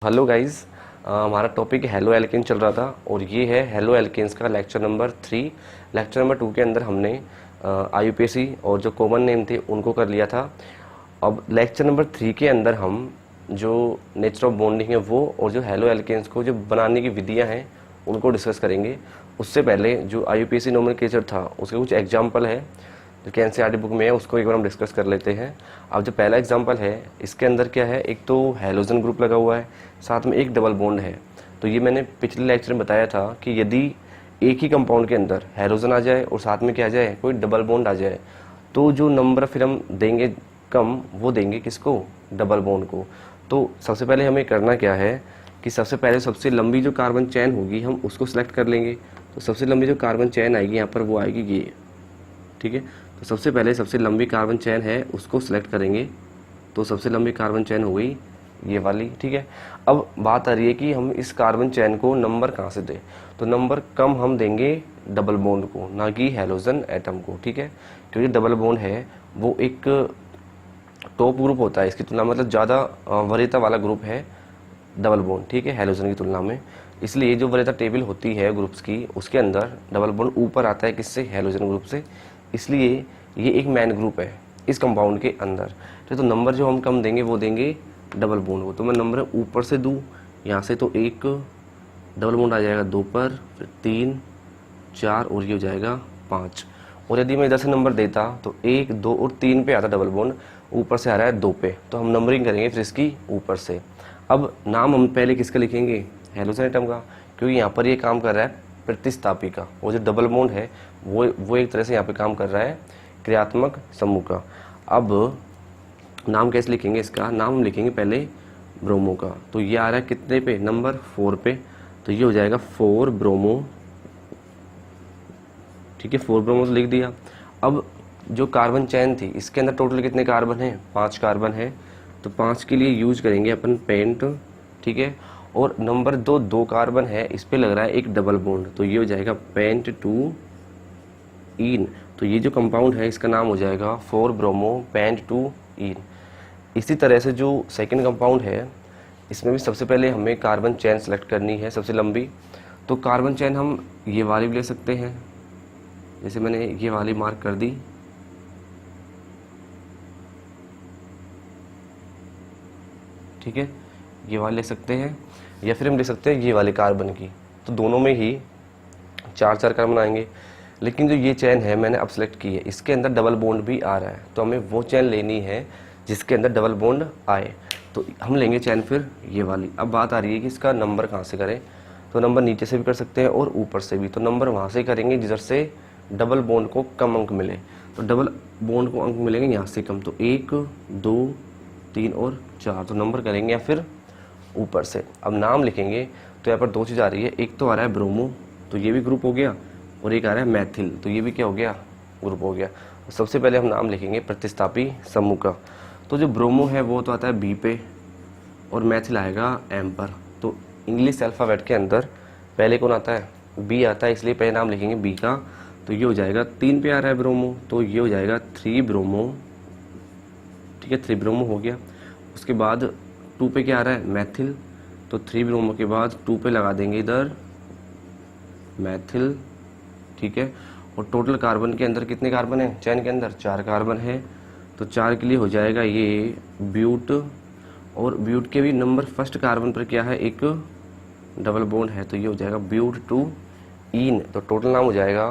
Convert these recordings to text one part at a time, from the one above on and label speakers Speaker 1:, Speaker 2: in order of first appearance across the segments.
Speaker 1: Hello guys, हमारा topic halo alkane चल रहा था और ये है हेलो एल्केन्स का लेक्चर नंबर 3। लेक्चर नंबर 2 के अंदर हमने आईयूपीएसी और जो कॉमन नेम थे उनको कर लिया था। अब लेक्चर नंबर 3 के अंदर हम जो नेचर ऑफ बॉन्डिंग है वो और जो हेलो एल्केन्स को जो बनाने की विधियां हैं उनको डिस्कस करेंगे। उससे पहले जो आईयूपीएसी नोमेनक्लेचर था उसके कुछ एग्जाम्पल है जो कि एनसीईआरटी बुक में है, उसको एक बार हम डिस्कस कर लेते हैं। अब जो पहला एग्जांपल है इसके अंदर क्या है, एक तो हैलोजन ग्रुप लगा हुआ है, साथ में एक डबल बॉन्ड है। तो ये मैंने पिछले लेक्चर में बताया था कि यदि एक ही कंपाउंड के अंदर हैलोजन आ जाए और साथ में क्या आ जाए, कोई डबल बॉन्ड आ जाए, तो जो नंबर फिर हम देंगे कम, वो देंगे किसको, डबल बॉन्ड को। तो सबसे पहले हमें करना क्या है कि सबसे पहले सबसे लंबी जो कार्बन चैन होगी हम उसको सिलेक्ट कर लेंगे। तो सबसे लंबी जो कार्बन चैन आएगी यहाँ पर वो आएगी ये, ठीक है। तो सबसे पहले सबसे लंबी कार्बन चैन है उसको सिलेक्ट करेंगे। तो सबसे लंबी कार्बन चैन हो गई ये वाली, ठीक है। अब बात आ रही है कि हम इस कार्बन चैन को नंबर कहाँ से दें। तो नंबर कम हम देंगे डबल बॉन्ड को, ना कि हैलोजन एटम को, ठीक है। क्योंकि डबल बॉन्ड है वो एक टॉप ग्रुप होता है इसकी तुलना, मतलब ज़्यादा वरीयता वाला ग्रुप है डबल बॉन्ड, ठीक है, हैलोजन की तुलना में। इसलिए जो वरीयता टेबल होती है ग्रुप्स की उसके अंदर डबल बॉन्ड ऊपर आता है किससे, हैलोजन ग्रुप से। इसलिए ये एक मैन ग्रुप है इस कंपाउंड के अंदर। तो नंबर जो हम कम देंगे वो देंगे डबल बॉन्ड को। तो मैं नंबर ऊपर से दूँ यहाँ से, तो एक डबल बॉन्ड आ जाएगा 2 पर, फिर 3 4 और ये हो जाएगा 5। और यदि मैं इधर से नंबर देता तो 1 2 और 3 पे आता डबल बॉन्ड, ऊपर से आ रहा है 2 पे, तो हम नंबरिंग करेंगे फिर इसकी ऊपर से। अब नाम हम पहले किसका लिखेंगे, हैलोजन एटम का, क्योंकि यहाँ पर ये काम कर रहा है प्रतिस्थापी का। वो जो डबल बॉन्ड है वो एक तरह से यहाँ पे काम कर रहा है क्रियात्मक समूह का। अब नाम कैसे लिखेंगे, इसका नाम हम लिखेंगे पहले ब्रोमो का। तो ये आ रहा है कितने पे, नंबर 4 पे, तो ये हो जाएगा 4 ब्रोमो, ठीक है। 4 ब्रोमो लिख दिया। अब जो कार्बन चैन थी इसके अंदर टोटल कितने कार्बन है, 5 कार्बन है। तो 5 के लिए यूज करेंगे अपन पेंट, ठीक है। और नंबर 2 कार्बन है, इस पे लग रहा है एक डबल बॉन्ड, तो ये हो जाएगा पेंट 2 इन। तो ये जो कंपाउंड है इसका नाम हो जाएगा 4 ब्रोमो पेंट 2 इन। इसी तरह से जो सेकंड कंपाउंड है इसमें भी सबसे पहले हमें कार्बन चैन सेलेक्ट करनी है सबसे लंबी। तो कार्बन चैन हम ये वाली भी ले सकते हैं, जैसे मैंने ये वाली मार्क कर दी, ठीक है, ये वाली ले सकते हैं, या फिर हम ले सकते हैं ये वाले कार्बन की। तो दोनों में ही 4 कार्बन आएंगे। लेकिन जो ये चैन है मैंने अब सेलेक्ट की है, इसके अंदर डबल बॉन्ड भी आ रहा है, तो हमें वो चैन लेनी है जिसके अंदर डबल बॉन्ड आए। तो हम लेंगे चैन फिर ये वाली। अब बात आ रही है कि इसका नंबर कहाँ से करें। तो नंबर नीचे से भी कर सकते हैं और ऊपर से भी। तो नंबर वहाँ से करेंगे जिधर से डबल बॉन्ड को कम अंक मिले। तो डबल बॉन्ड को अंक मिलेंगे यहाँ से कम, तो 1 2 3 और 4। तो नंबर करेंगे या फिर ऊपर से। अब नाम लिखेंगे तो यहाँ पर 2 चीज़ आ रही है, एक तो आ रहा है ब्रोमो, तो ये भी ग्रुप हो गया, और एक आ रहा है मैथिल, तो ये भी क्या हो गया, ग्रुप हो गया। तो सबसे पहले हम नाम लिखेंगे प्रतिस्थापी समूह का। तो जो ब्रोमो है वो तो आता है बी पे और मैथिल आएगा एम पर। तो इंग्लिश अल्फ़ाबेट के अंदर पहले कौन आता है, बी आता है, इसलिए पहले नाम लिखेंगे बी का। तो ये हो जाएगा 3 पे आ रहा है ब्रोमो, तो ये हो जाएगा 3 ब्रोमो, ठीक है, 3 ब्रोमो हो गया। उसके बाद 2 पे क्या आ रहा है, मैथिल, तो 3 ब्रोमो के बाद 2 पे लगा देंगे इधर मैथिल, ठीक है। और टोटल कार्बन के अंदर कितने कार्बन है, चैन के अंदर 4 कार्बन है, तो 4 के लिए हो जाएगा ये ब्यूट। और ब्यूट के भी नंबर फर्स्ट कार्बन पर क्या है, एक डबल बॉन्ड है, तो ये हो जाएगा ब्यूट 2 इन। तो टोटल नाम हो जाएगा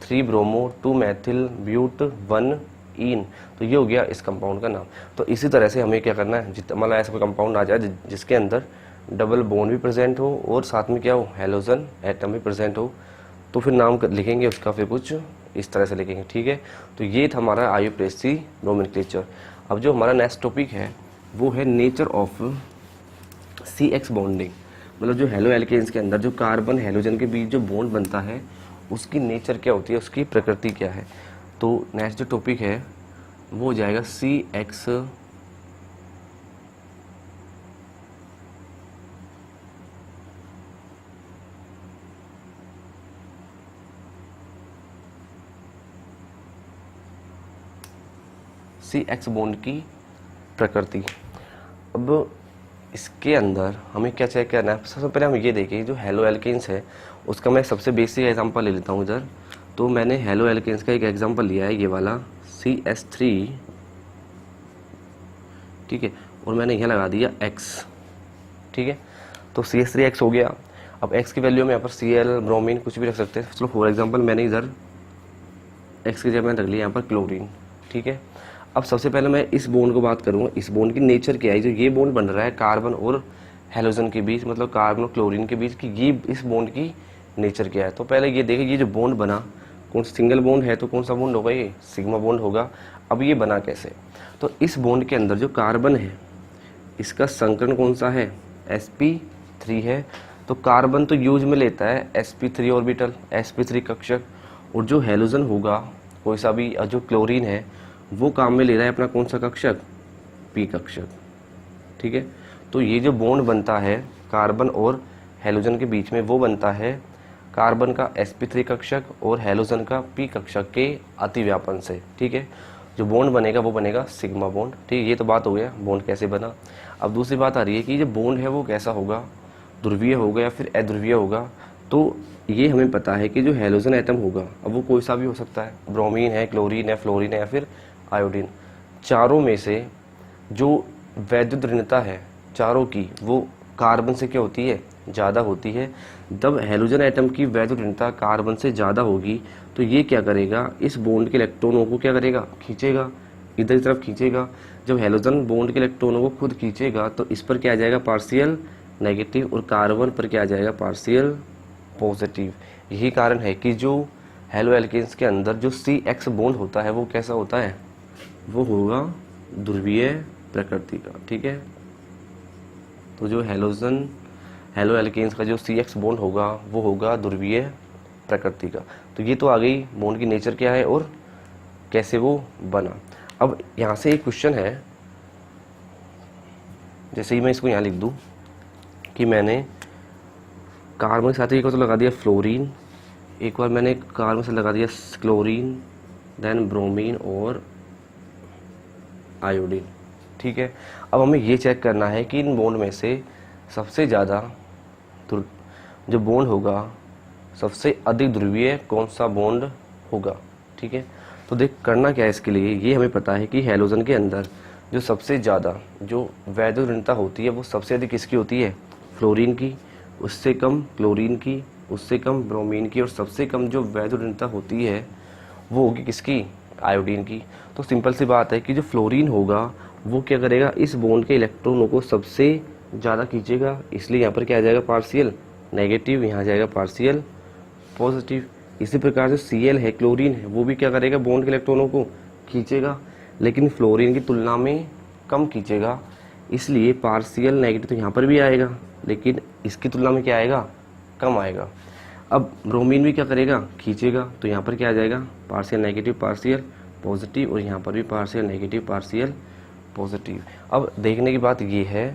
Speaker 1: 3 ब्रोमो 2 मैथिल ब्यूट 1 इन। तो ये हो गया इस कंपाउंड का नाम। तो इसी तरह से हमें क्या करना है, जितना मतलब ऐसा कोई कंपाउंड आ जाए जिसके अंदर डबल बॉन्ड भी प्रेजेंट हो और साथ में क्या हो, हैलोजन एटम भी प्रेजेंट हो, तो फिर नाम लिखेंगे उसका फिर कुछ इस तरह से लिखेंगे, ठीक है। तो ये था हमारा आईयूपीएसी नोमेनक्लेचर। अब जो हमारा नेक्स्ट टॉपिक है वो है nature of C X bonding. मतलब जो हेलो एल्केन्स के अंदर जो कार्बन हैलोजन के बीच जो बॉन्ड बनता है उसकी नेचर क्या होती है, उसकी प्रकृति क्या है। तो नेक्स्ट जो टॉपिक है वो हो जाएगा सी एक्स सी एक्स बॉन्ड की प्रकृति। अब इसके अंदर हमें क्या चेक करना है, सबसे पहले हम ये देखें जो हेलो एल्केन्स है उसका मैं सबसे बेसिक एग्जांपल ले लेता हूँ इधर। तो मैंने हेलो एल्केन्स का एक एग्जांपल लिया है, ये वाला CH3, ठीक है, और मैंने यहाँ लगा दिया X, ठीक है। तो CH3X हो गया। अब X की वैल्यू में यहाँ पर Cl, ब्रोमीन कुछ भी रख सकते हैं। चलो फॉर एग्जांपल मैंने इधर X की जगह मैंने रख लिया यहाँ पर क्लोरीन, ठीक है। अब सबसे पहले मैं इस बॉन्ड को बात करूँगा, इस बॉन्ड की नेचर क्या है। जो ये बॉन्ड बन रहा है कार्बन और हेलोजन के बीच, मतलब कार्बन और क्लोरीन के बीच, कि ये इस बॉन्ड की नेचर क्या है। तो पहले ये देखें, ये जो बॉन्ड बना, कौन सा सिंगल बॉन्ड है तो कौन सा बॉन्ड होगा, ये सिग्मा बॉन्ड होगा। अब ये बना कैसे, तो इस बॉन्ड के अंदर जो कार्बन है इसका संकरण कौन सा है, sp3 है। तो कार्बन तो यूज में लेता है sp3 ऑर्बिटल, sp3 कक्षक, और जो हेलोजन होगा कोई सा भी, जो क्लोरीन है वो काम में ले रहा है अपना कौन सा कक्षक, p कक्षक, ठीक है। तो ये जो बॉन्ड बनता है कार्बन और हेलोजन के बीच में, वो बनता है कार्बन का sp3 कक्षक और हेलोजन का p कक्षक के अतिव्यापन से, ठीक है। जो बॉन्ड बनेगा वो बनेगा सिग्मा बॉन्ड, ठीक है। ये तो बात हो गया बॉन्ड कैसे बना। अब दूसरी बात आ रही है कि जो बॉन्ड है वो कैसा होगा, ध्रुवीय होगा या फिर अध्रुवीय होगा। तो ये हमें पता है कि जो हेलोजन एटम होगा, अब वो कोई सा भी हो सकता है, ब्रोमीन है, क्लोरीन है, फ्लोरीन है या फिर आयोडीन, चारों में से जो वैद्युत ऋणता है चारों की, वो कार्बन से क्या होती है, ज़्यादा होती है। जब हेलोजन एटम की वैद्युत ऋणता कार्बन से ज़्यादा होगी तो ये क्या करेगा, इस बॉन्ड के इलेक्ट्रॉनों को क्या करेगा, खींचेगा, इधर की तरफ खींचेगा। जब हेलोजन बॉन्ड के इलेक्ट्रॉनों को खुद खींचेगा तो इस पर क्या आ जाएगा, पार्शियल नेगेटिव, और कार्बन पर क्या आ जाएगा, पार्शियल पॉजिटिव। यही कारण है कि जो हेलो एल्केन्स के अंदर जो CX बॉन्ड होता है वो कैसा होता है, वो होगा ध्रुवीय प्रकृति का, ठीक है। तो जो हेलो एल्केन्स का जो CX बॉन्ड होगा वो होगा ध्रुवीय प्रकृति का। तो ये तो आ गई बॉन्ड की नेचर क्या है और कैसे वो बना। अब यहाँ से एक क्वेश्चन है, जैसे ही मैं इसको यहाँ लिख दूँ कि मैंने कार्बन के साथ एक बार तो लगा दिया फ्लोरीन, एक बार मैंने कार्बन से लगा दिया क्लोरीन, देन ब्रोमीन और आयोडीन, ठीक है। अब हमें ये चेक करना है कि इन बॉन्ड में से सबसे ज़्यादा जो बॉन्ड होगा, सबसे अधिक ध्रुवीय कौन सा बॉन्ड होगा, ठीक है। तो देख करना क्या है इसके लिए, ये हमें पता है कि हेलोजन के अंदर जो सबसे ज़्यादा जो वैद्युत ऋणता होती है वो सबसे अधिक किसकी होती है, फ्लोरीन की, उससे कम क्लोरीन की, उससे कम ब्रोमीन की, और सबसे कम जो वैद्युत ऋणता होती है वो होगी किसकी, आयोडीन की। तो सिंपल सी बात है कि जो फ्लोरीन होगा वो क्या करेगा, इस बॉन्ड के इलेक्ट्रॉनों को सबसे ज़्यादा खींचेगा, इसलिए यहाँ पर क्या आ जाएगा, पार्शियल नेगेटिव, यहाँ जाएगा पार्शियल पॉजिटिव। इसी प्रकार जो Cl है, क्लोरीन है, वो भी क्या करेगा, बॉन्ड के इलेक्ट्रॉनों को खींचेगा, लेकिन फ्लोरीन की तुलना में कम खींचेगा, इसलिए पार्शियल नेगेटिव तो यहाँ पर भी आएगा, लेकिन इसकी तुलना में क्या आएगा, कम आएगा। अब ब्रोमीन भी क्या करेगा, खींचेगा, तो यहाँ पर क्या आ जाएगा, पार्शियल नेगेटिव पार्शियल पॉजिटिव, और यहाँ पर भी पार्शियल नेगेटिव पार्शियल पॉजिटिव। अब देखने की बात ये है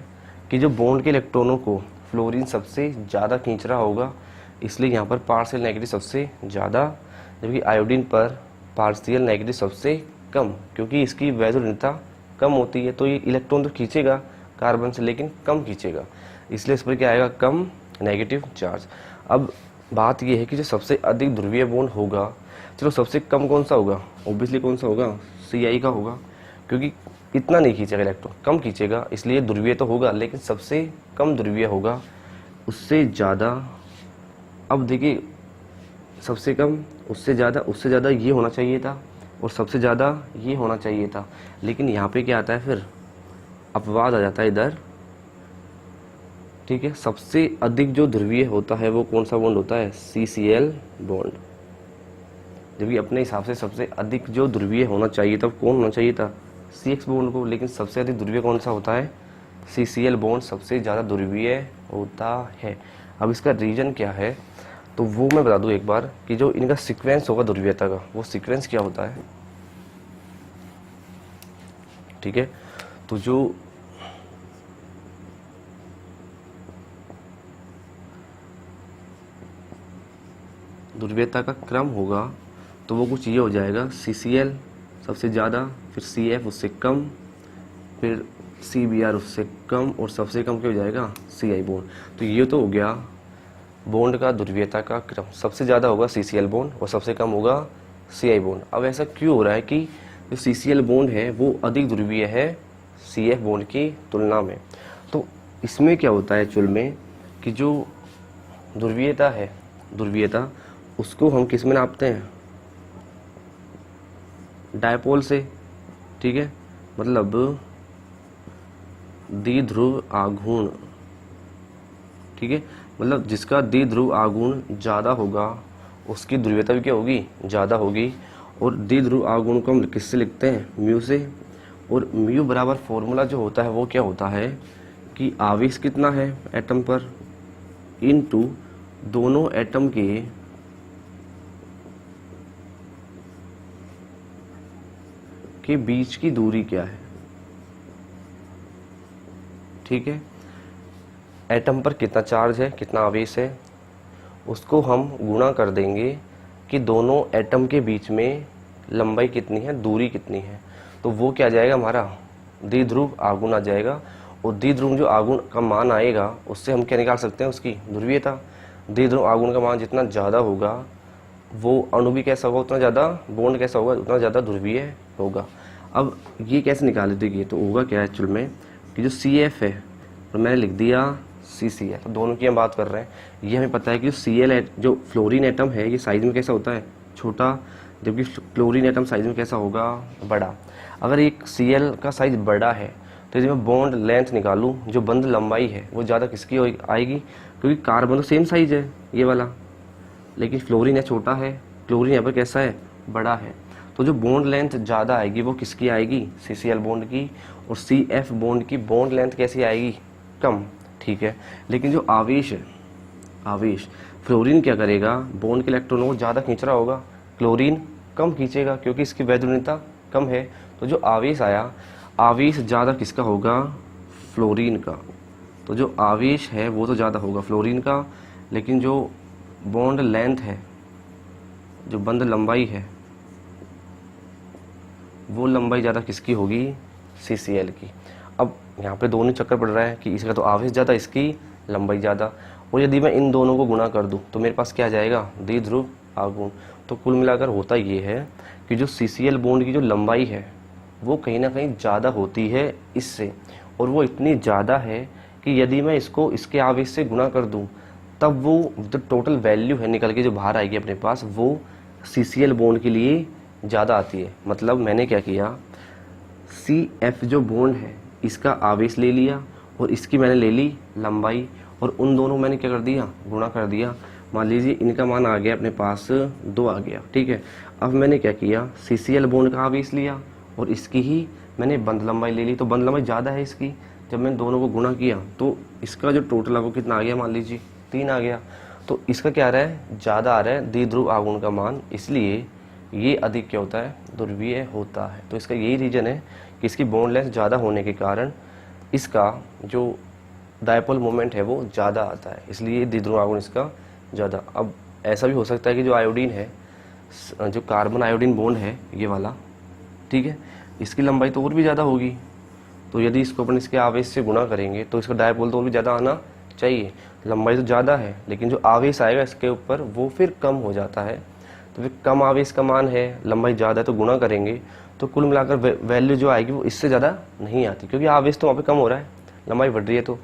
Speaker 1: कि जो बॉन्ड के इलेक्ट्रॉनों को फ्लोरीन सबसे ज़्यादा खींच रहा होगा, इसलिए यहाँ पर पार्शियल नेगेटिव सबसे ज़्यादा, जबकि आयोडीन पर पार्शियल नेगेटिव सबसे कम, क्योंकि इसकी वैद्युत ऋणता कम होती है। तो ये इलेक्ट्रॉन तो खींचेगा कार्बन से, लेकिन कम खींचेगा, इसलिए इस पर क्या आएगा, कम नेगेटिव चार्ज। अब बात यह है कि जो सबसे अधिक ध्रुवीय बॉन्ड होगा, चलो सबसे कम कौन सा होगा, ऑब्वियसली कौन सा होगा, Ci का होगा, क्योंकि इतना नहीं खींचेगा इलेक्ट्रॉन, कम खींचेगा, इसलिए ध्रुवीय तो होगा, लेकिन सबसे कम ध्रुवीय होगा, उससे ज़्यादा। अब देखिए सबसे कम, उससे ज़्यादा ये होना चाहिए था, और सबसे ज़्यादा ये होना चाहिए था, लेकिन यहाँ पे क्या आता है, फिर अपवाद आ जाता है इधर, ठीक है। सबसे अधिक जो ध्रुवीय होता है वो कौन सा बॉन्ड होता है, CCl बॉन्ड, जबकि अपने हिसाब से सबसे अधिक जो ध्रुवीय होना चाहिए था कौन होना चाहिए था, CX बॉन्ड को, लेकिन सबसे अधिक ध्रुवीय कौन सा होता है, CCl बॉन्ड सबसे ज़्यादा ध्रुवीय होता है। अब इसका रीजन क्या है, तो वो मैं बता दूं एक बार कि जो इनका सीक्वेंस होगा ध्रुवीयता का, वो सीक्वेंस क्या होता है, ठीक है। तो जो ध्रुवीयता का क्रम होगा तो वो कुछ ये हो जाएगा, CCl सबसे ज़्यादा, फिर CF उससे कम, फिर CBr उससे कम और सबसे कम क्या हो जाएगा CI बॉन्ड। तो ये तो हो गया बॉन्ड का ध्रुवीयता का क्रम, सबसे ज़्यादा होगा CCl बॉन्ड और सबसे कम होगा CI बॉन्ड। अब ऐसा क्यों हो रहा है कि जो CCl बॉन्ड है वो अधिक ध्रुवीय है CF बॉन्ड की तुलना में। तो इसमें क्या होता है एक्चुअल में कि जो ध्रुवीयता है, ध्रुवीयता उसको हम किस में नापते हैं, डायपोल से, ठीक है, मतलब द्विध्रुव आघूर्ण, ठीक है, मतलब जिसका द्विध्रुव आघूर्ण ज़्यादा होगा उसकी ध्रुवीयता भी क्या होगी, ज़्यादा होगी। और द्विध्रुव आघूर्ण को हम किससे लिखते हैं, म्यू से। और म्यू बराबर फॉर्मूला जो होता है वो क्या होता है कि आवेश कितना है एटम पर इनटू दोनों एटम के बीच की दूरी क्या है, ठीक है। एटम पर कितना चार्ज है, कितना आवेश है, उसको हम गुणा कर देंगे कि दोनों एटम के बीच में लंबाई कितनी है, दूरी कितनी है। तो वो क्या आ जाएगा हमारा द्विध्रुव आघूर्ण आ जाएगा। और द्विध्रुव जो आघूर्ण का मान आएगा उससे हम क्या निकाल सकते हैं, उसकी ध्रुवीयता। द्विध्रुव आघूर्ण का मान जितना ज़्यादा होगा वो अणु भी कैसा होगा, उतना ज़्यादा बॉन्ड कैसा होगा, उतना ज़्यादा ध्रुवीय होगा। अब ये कैसे निकाले, देखिए तो होगा क्या एक्चुअल में कि जो CF है और मैंने लिख दिया CC है, तो दोनों की हम बात कर रहे हैं। ये हमें पता है कि जो Cl है, जो फ्लोरीन एटम है, ये साइज में कैसा होता है, छोटा, जबकि क्लोरीन एटम साइज में कैसा होगा, बड़ा। अगर एक Cl का साइज बड़ा है तो यदि मैं बॉन्ड लेंथ निकालूं, जो बंध लंबाई है वो ज़्यादा किसकी आएगी, क्योंकि कार्बन तो सेम साइज है ये वाला, लेकिन फ्लोरीन है छोटा है, क्लोरीन यहाँ पर कैसा है, बड़ा है। तो जो बॉन्ड लेंथ ज़्यादा आएगी वो किसकी आएगी, CCl बॉन्ड की। और CF बॉन्ड की बॉन्ड लेंथ कैसी आएगी, कम, ठीक है। लेकिन जो आवेश है, आवेश, फ्लोरीन क्या करेगा, बॉन्ड के इलेक्ट्रॉनों को ज़्यादा खींच रहा होगा, क्लोरीन कम खींचेगा क्योंकि इसकी वैद्युता कम है। तो जो आवेश आया, आवेश ज़्यादा किसका होगा, फ्लोरीन का। तो जो आवेश है वो तो ज़्यादा होगा फ्लोरीन का, लेकिन जो बॉन्ड लेंथ है, जो बंध लंबाई है, वो लंबाई ज़्यादा किसकी होगी, CCl की। अब यहाँ पे दोनों चक्कर पड़ रहा है कि इसका तो आवेश ज़्यादा, इसकी लंबाई ज़्यादा। और यदि मैं इन दोनों को गुणा कर दूँ तो मेरे पास क्या आ जाएगा, द्विध्रुव आघूर्ण। तो कुल मिलाकर होता ये है कि जो CCl बॉन्ड की जो लंबाई है वो कहीं ना कहीं ज़्यादा होती है इससे, और वो इतनी ज़्यादा है कि यदि मैं इसको इसके आवेश से गुणा कर दूँ तब वो जो टोटल वैल्यू है निकल के जो बाहर आएगी अपने पास, वो CCl बॉन्ड के लिए ज़्यादा आती है। मतलब मैंने क्या किया, CF जो बॉन्ड है इसका आवेश ले लिया और इसकी मैंने ले ली लंबाई, और उन दोनों मैंने क्या कर दिया, गुणा कर दिया। मान लीजिए इनका मान आ गया अपने पास 2 आ गया, ठीक है। अब मैंने क्या किया, CCl बॉन्ड का आवेश लिया और इसकी ही मैंने बंध लंबाई ले ली। तो बंध लंबाई ज़्यादा है इसकी, जब मैंने दोनों को गुणा किया तो इसका जो टोटल है वो कितना आ गया, मान लीजिए 3 आ गया। तो इसका क्या आ रहा है, ज़्यादा आ रहा है द्विध्रुव आघूर्ण का मान, इसलिए ये अधिक क्या होता है, ध्रुवीय होता है। तो इसका यही रीज़न है कि इसकी बॉन्ड लेंथ ज़्यादा होने के कारण इसका जो डायपोल मोमेंट है वो ज़्यादा आता है, इसलिए द्विध्रुव आघूर्ण इसका ज़्यादा। अब ऐसा भी हो सकता है कि जो आयोडीन है, जो कार्बन आयोडीन बॉन्ड है ये वाला, ठीक है, इसकी लंबाई तो और भी ज़्यादा होगी। तो यदि इसको अपन इसके आवेश से गुणा करेंगे तो इसका डायपोल तो और भी ज़्यादा आना चाहिए। लंबाई तो ज़्यादा है लेकिन जो आवेश आएगा इसके ऊपर वो फिर कम हो जाता है। तो फिर कम आवेश का मान है, लंबाई ज़्यादा है, तो गुणा करेंगे तो कुल मिलाकर वैल्यू जो आएगी वो इससे ज़्यादा नहीं आती, क्योंकि आवेश तो वहाँ पे कम हो रहा है, लंबाई बढ़ रही है। तो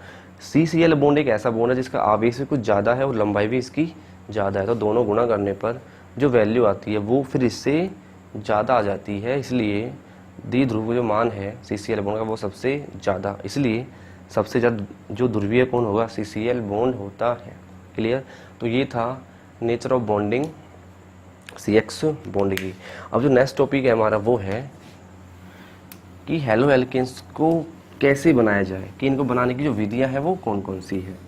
Speaker 1: CCl बॉन्ड एक ऐसा बॉन्ड है जिसका आवेश भी कुछ ज़्यादा है और लंबाई भी इसकी ज़्यादा है। तो दोनों गुणा करने पर जो वैल्यू आती है वो फिर इससे ज़्यादा आ जाती है, इसलिए द्विध्रुव जो मान है CCl बॉन्ड का वो सबसे ज़्यादा, इसलिए सबसे ज़्यादा जो ध्रुवीय कौन होगा, CCl बॉन्ड होता है। क्लियर। तो ये था nature of bonding CX bond की। अब जो नेक्स्ट टॉपिक है हमारा वो है कि हेलो एल्केन्स को कैसे बनाया जाए, कि इनको बनाने की जो विधियां हैं वो कौन कौन सी है।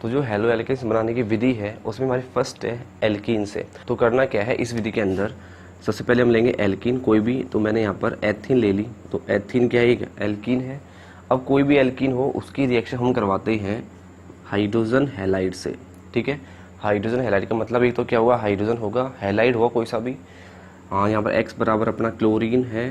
Speaker 1: तो जो हेलो एल्केन्स बनाने की विधि है उसमें हमारी फर्स्ट है एल्कीन से। तो करना क्या है इस विधि के अंदर, सबसे पहले हम लेंगे एल्कीन कोई भी। तो मैंने यहाँ पर एथीन ले ली, तो एथीन क्या है, एक एल्कीन है। अब कोई भी एल्कीन हो उसकी रिएक्शन हम करवाते हैं हाइड्रोजन हैलाइड से, ठीक है। हाइड्रोजन हैलाइड का मतलब एक तो क्या हुआ, हाइड्रोजन होगा, हैलाइड होगा कोई सा भी। हाँ, यहाँ पर X बराबर अपना क्लोरीन है,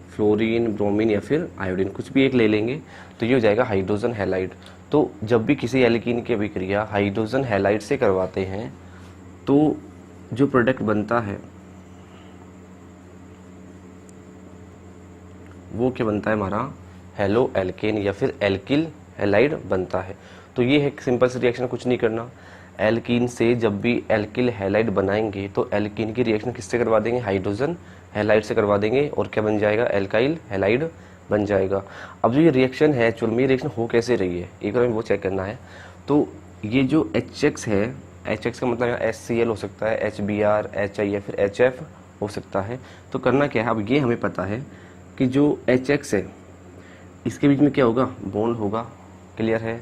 Speaker 1: फ्लोरीन, ब्रोमीन या फिर आयोडीन, कुछ भी एक ले लेंगे तो ये हो जाएगा हाइड्रोजन हैलाइड। तो जब भी किसी एल्कीन की अभिक्रिया हाइड्रोजन हैलाइड से करवाते हैं तो जो प्रोडक्ट बनता है वो क्या बनता है हमारा, हेलो एल्केन या फिर एल्किल हैलाइड बनता है। तो ये है सिंपल सी रिएक्शन, कुछ नहीं करना। एल्कीन से जब भी एल्किल हैलाइड बनाएंगे तो एल्कीन की रिएक्शन किससे करवा देंगे, हाइड्रोजन हैलाइड से करवा देंगे और क्या बन जाएगा, एल्काइल हैलाइड बन जाएगा। अब जो ये रिएक्शन है एक्चुअल में, ये रिएक्शन हो कैसे रही है एक बार हमें वो चेक करना है। तो ये जो HX है, HX का मतलब यहाँ HCl हो सकता है, HBr, HI या फिर HF हो सकता है। तो करना क्या है, अब ये हमें पता है कि जो HX है इसके बीच में क्या होगा, बॉन्ड होगा, क्लियर है।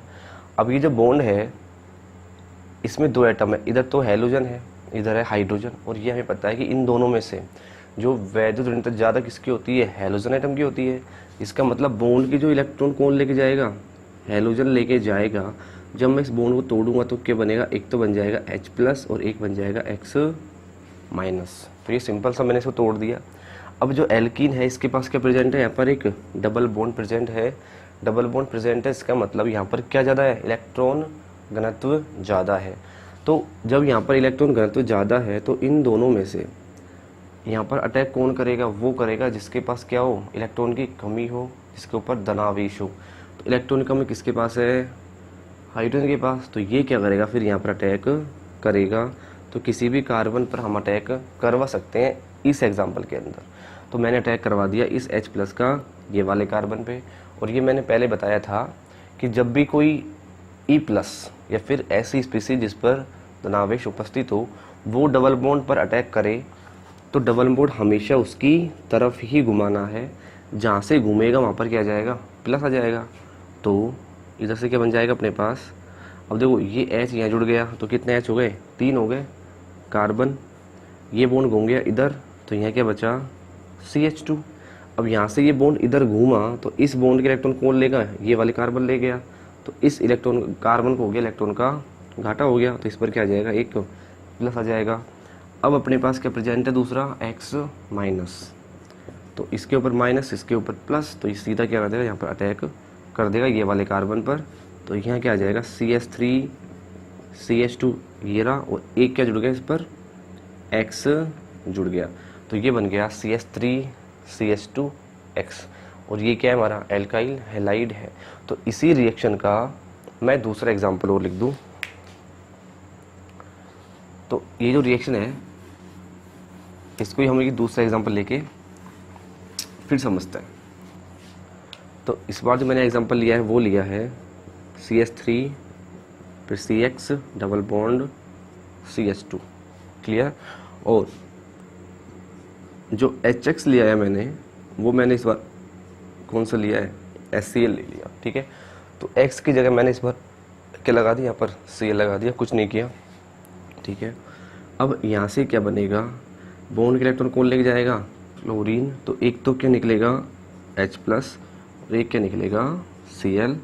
Speaker 1: अब ये जो बॉन्ड है इसमें दो एटम है, इधर तो हैलोजन है, इधर है हाइड्रोजन, और ये हमें पता है कि इन दोनों में से जो वैद्युत ऋणात्मक ज़्यादा किसकी होती है, हैलोजन एटम की होती है। इसका मतलब बॉन्ड की जो इलेक्ट्रॉन कौन लेके जाएगा, हैलोजन लेके जाएगा। जब मैं इस बॉन्ड को तोड़ूंगा तो क्या बनेगा, एक तो बन जाएगा H+ और एक बन जाएगा X-। तो ये सिंपल सा मैंने इसको तोड़ दिया। अब जो एल्कीन है इसके पास क्या प्रेजेंट है, यहाँ पर एक डबल बॉन्ड प्रेजेंट है। डबल बॉन्ड प्रेजेंट है, इसका मतलब यहाँ पर क्या ज़्यादा है, इलेक्ट्रॉन घनत्व ज़्यादा है। तो जब यहाँ पर इलेक्ट्रॉन घनत्व ज़्यादा है तो इन दोनों में से यहाँ पर अटैक कौन करेगा, वो करेगा जिसके पास क्या हो, इलेक्ट्रॉन की कमी हो, जिसके ऊपर धनावेश हो। तो इलेक्ट्रॉन की कमी किसके पास है, हाइड्रोजन के पास। तो ये क्या करेगा, फिर यहाँ पर अटैक करेगा। तो किसी भी कार्बन पर हम अटैक करवा सकते हैं इस एग्जाम्पल के अंदर। तो मैंने अटैक करवा दिया इस H+ का ये वाले कार्बन पे। और ये मैंने पहले बताया था कि जब भी कोई E+ या फिर ऐसी स्पीसीज जिस पर धनावेश उपस्थित हो वो डबल बॉन्ड पर अटैक करे तो डबल बॉन्ड हमेशा उसकी तरफ ही घुमाना है, जहाँ से घूमेगा वहाँ पर क्या आ जाएगा, प्लस आ जाएगा। तो इधर से क्या बन जाएगा अपने पास, अब देखो ये H यहाँ जुड़ गया तो कितने H हो गए, 3 हो गए कार्बन। ये बॉन्ड घूम गया इधर तो यहाँ क्या बचा, CH2। अब यहाँ से ये बॉन्ड इधर घूमा तो इस बॉन्ड के इलेक्ट्रॉन कौन लेगा, ये वाले कार्बन ले गया। तो इस इलेक्ट्रॉन कार्बन को हो गया इलेक्ट्रॉन का घाटा हो गया, तो इस पर क्या आ जाएगा, एक प्लस आ जाएगा। अब अपने पास क्या प्रेजेंट है दूसरा X-। तो इसके ऊपर माइनस, इसके ऊपर प्लस, तो ये सीधा क्या कर देगा, यहाँ पर अटैक कर देगा ये वाले कार्बन पर। तो यहाँ क्या आ जाएगा, CH3 CH2 ये रहा, और एक क्या जुड़ गया इस पर, X जुड़ गया। तो ये बन गया CH3 CH2X, और ये क्या है हमारा, एल्काइल हैलाइड है। तो इसी रिएक्शन का मैं दूसरा एग्जांपल और लिख दूं। तो ये जो रिएक्शन है इसको ही हम एक दूसरा एग्जांपल लेके फिर समझते हैं। तो इस बार जो मैंने एग्जांपल लिया है वो लिया है CH3 फिर CX double bond CH2, clear. और जो HX लिया है मैंने वो मैंने इस बार कौन सा लिया है, HCl ले लिया, ठीक है। तो X की जगह मैंने इस बार क्या लगा दिया, यहाँ पर Cl लगा दिया, कुछ नहीं किया, ठीक है। अब यहाँ से क्या बनेगा, बॉन्ड के इलेक्ट्रॉन कौन लेके जाएगा, क्लोरीन। तो एक तो क्या निकलेगा H+ और एक क्या निकलेगा Cl-।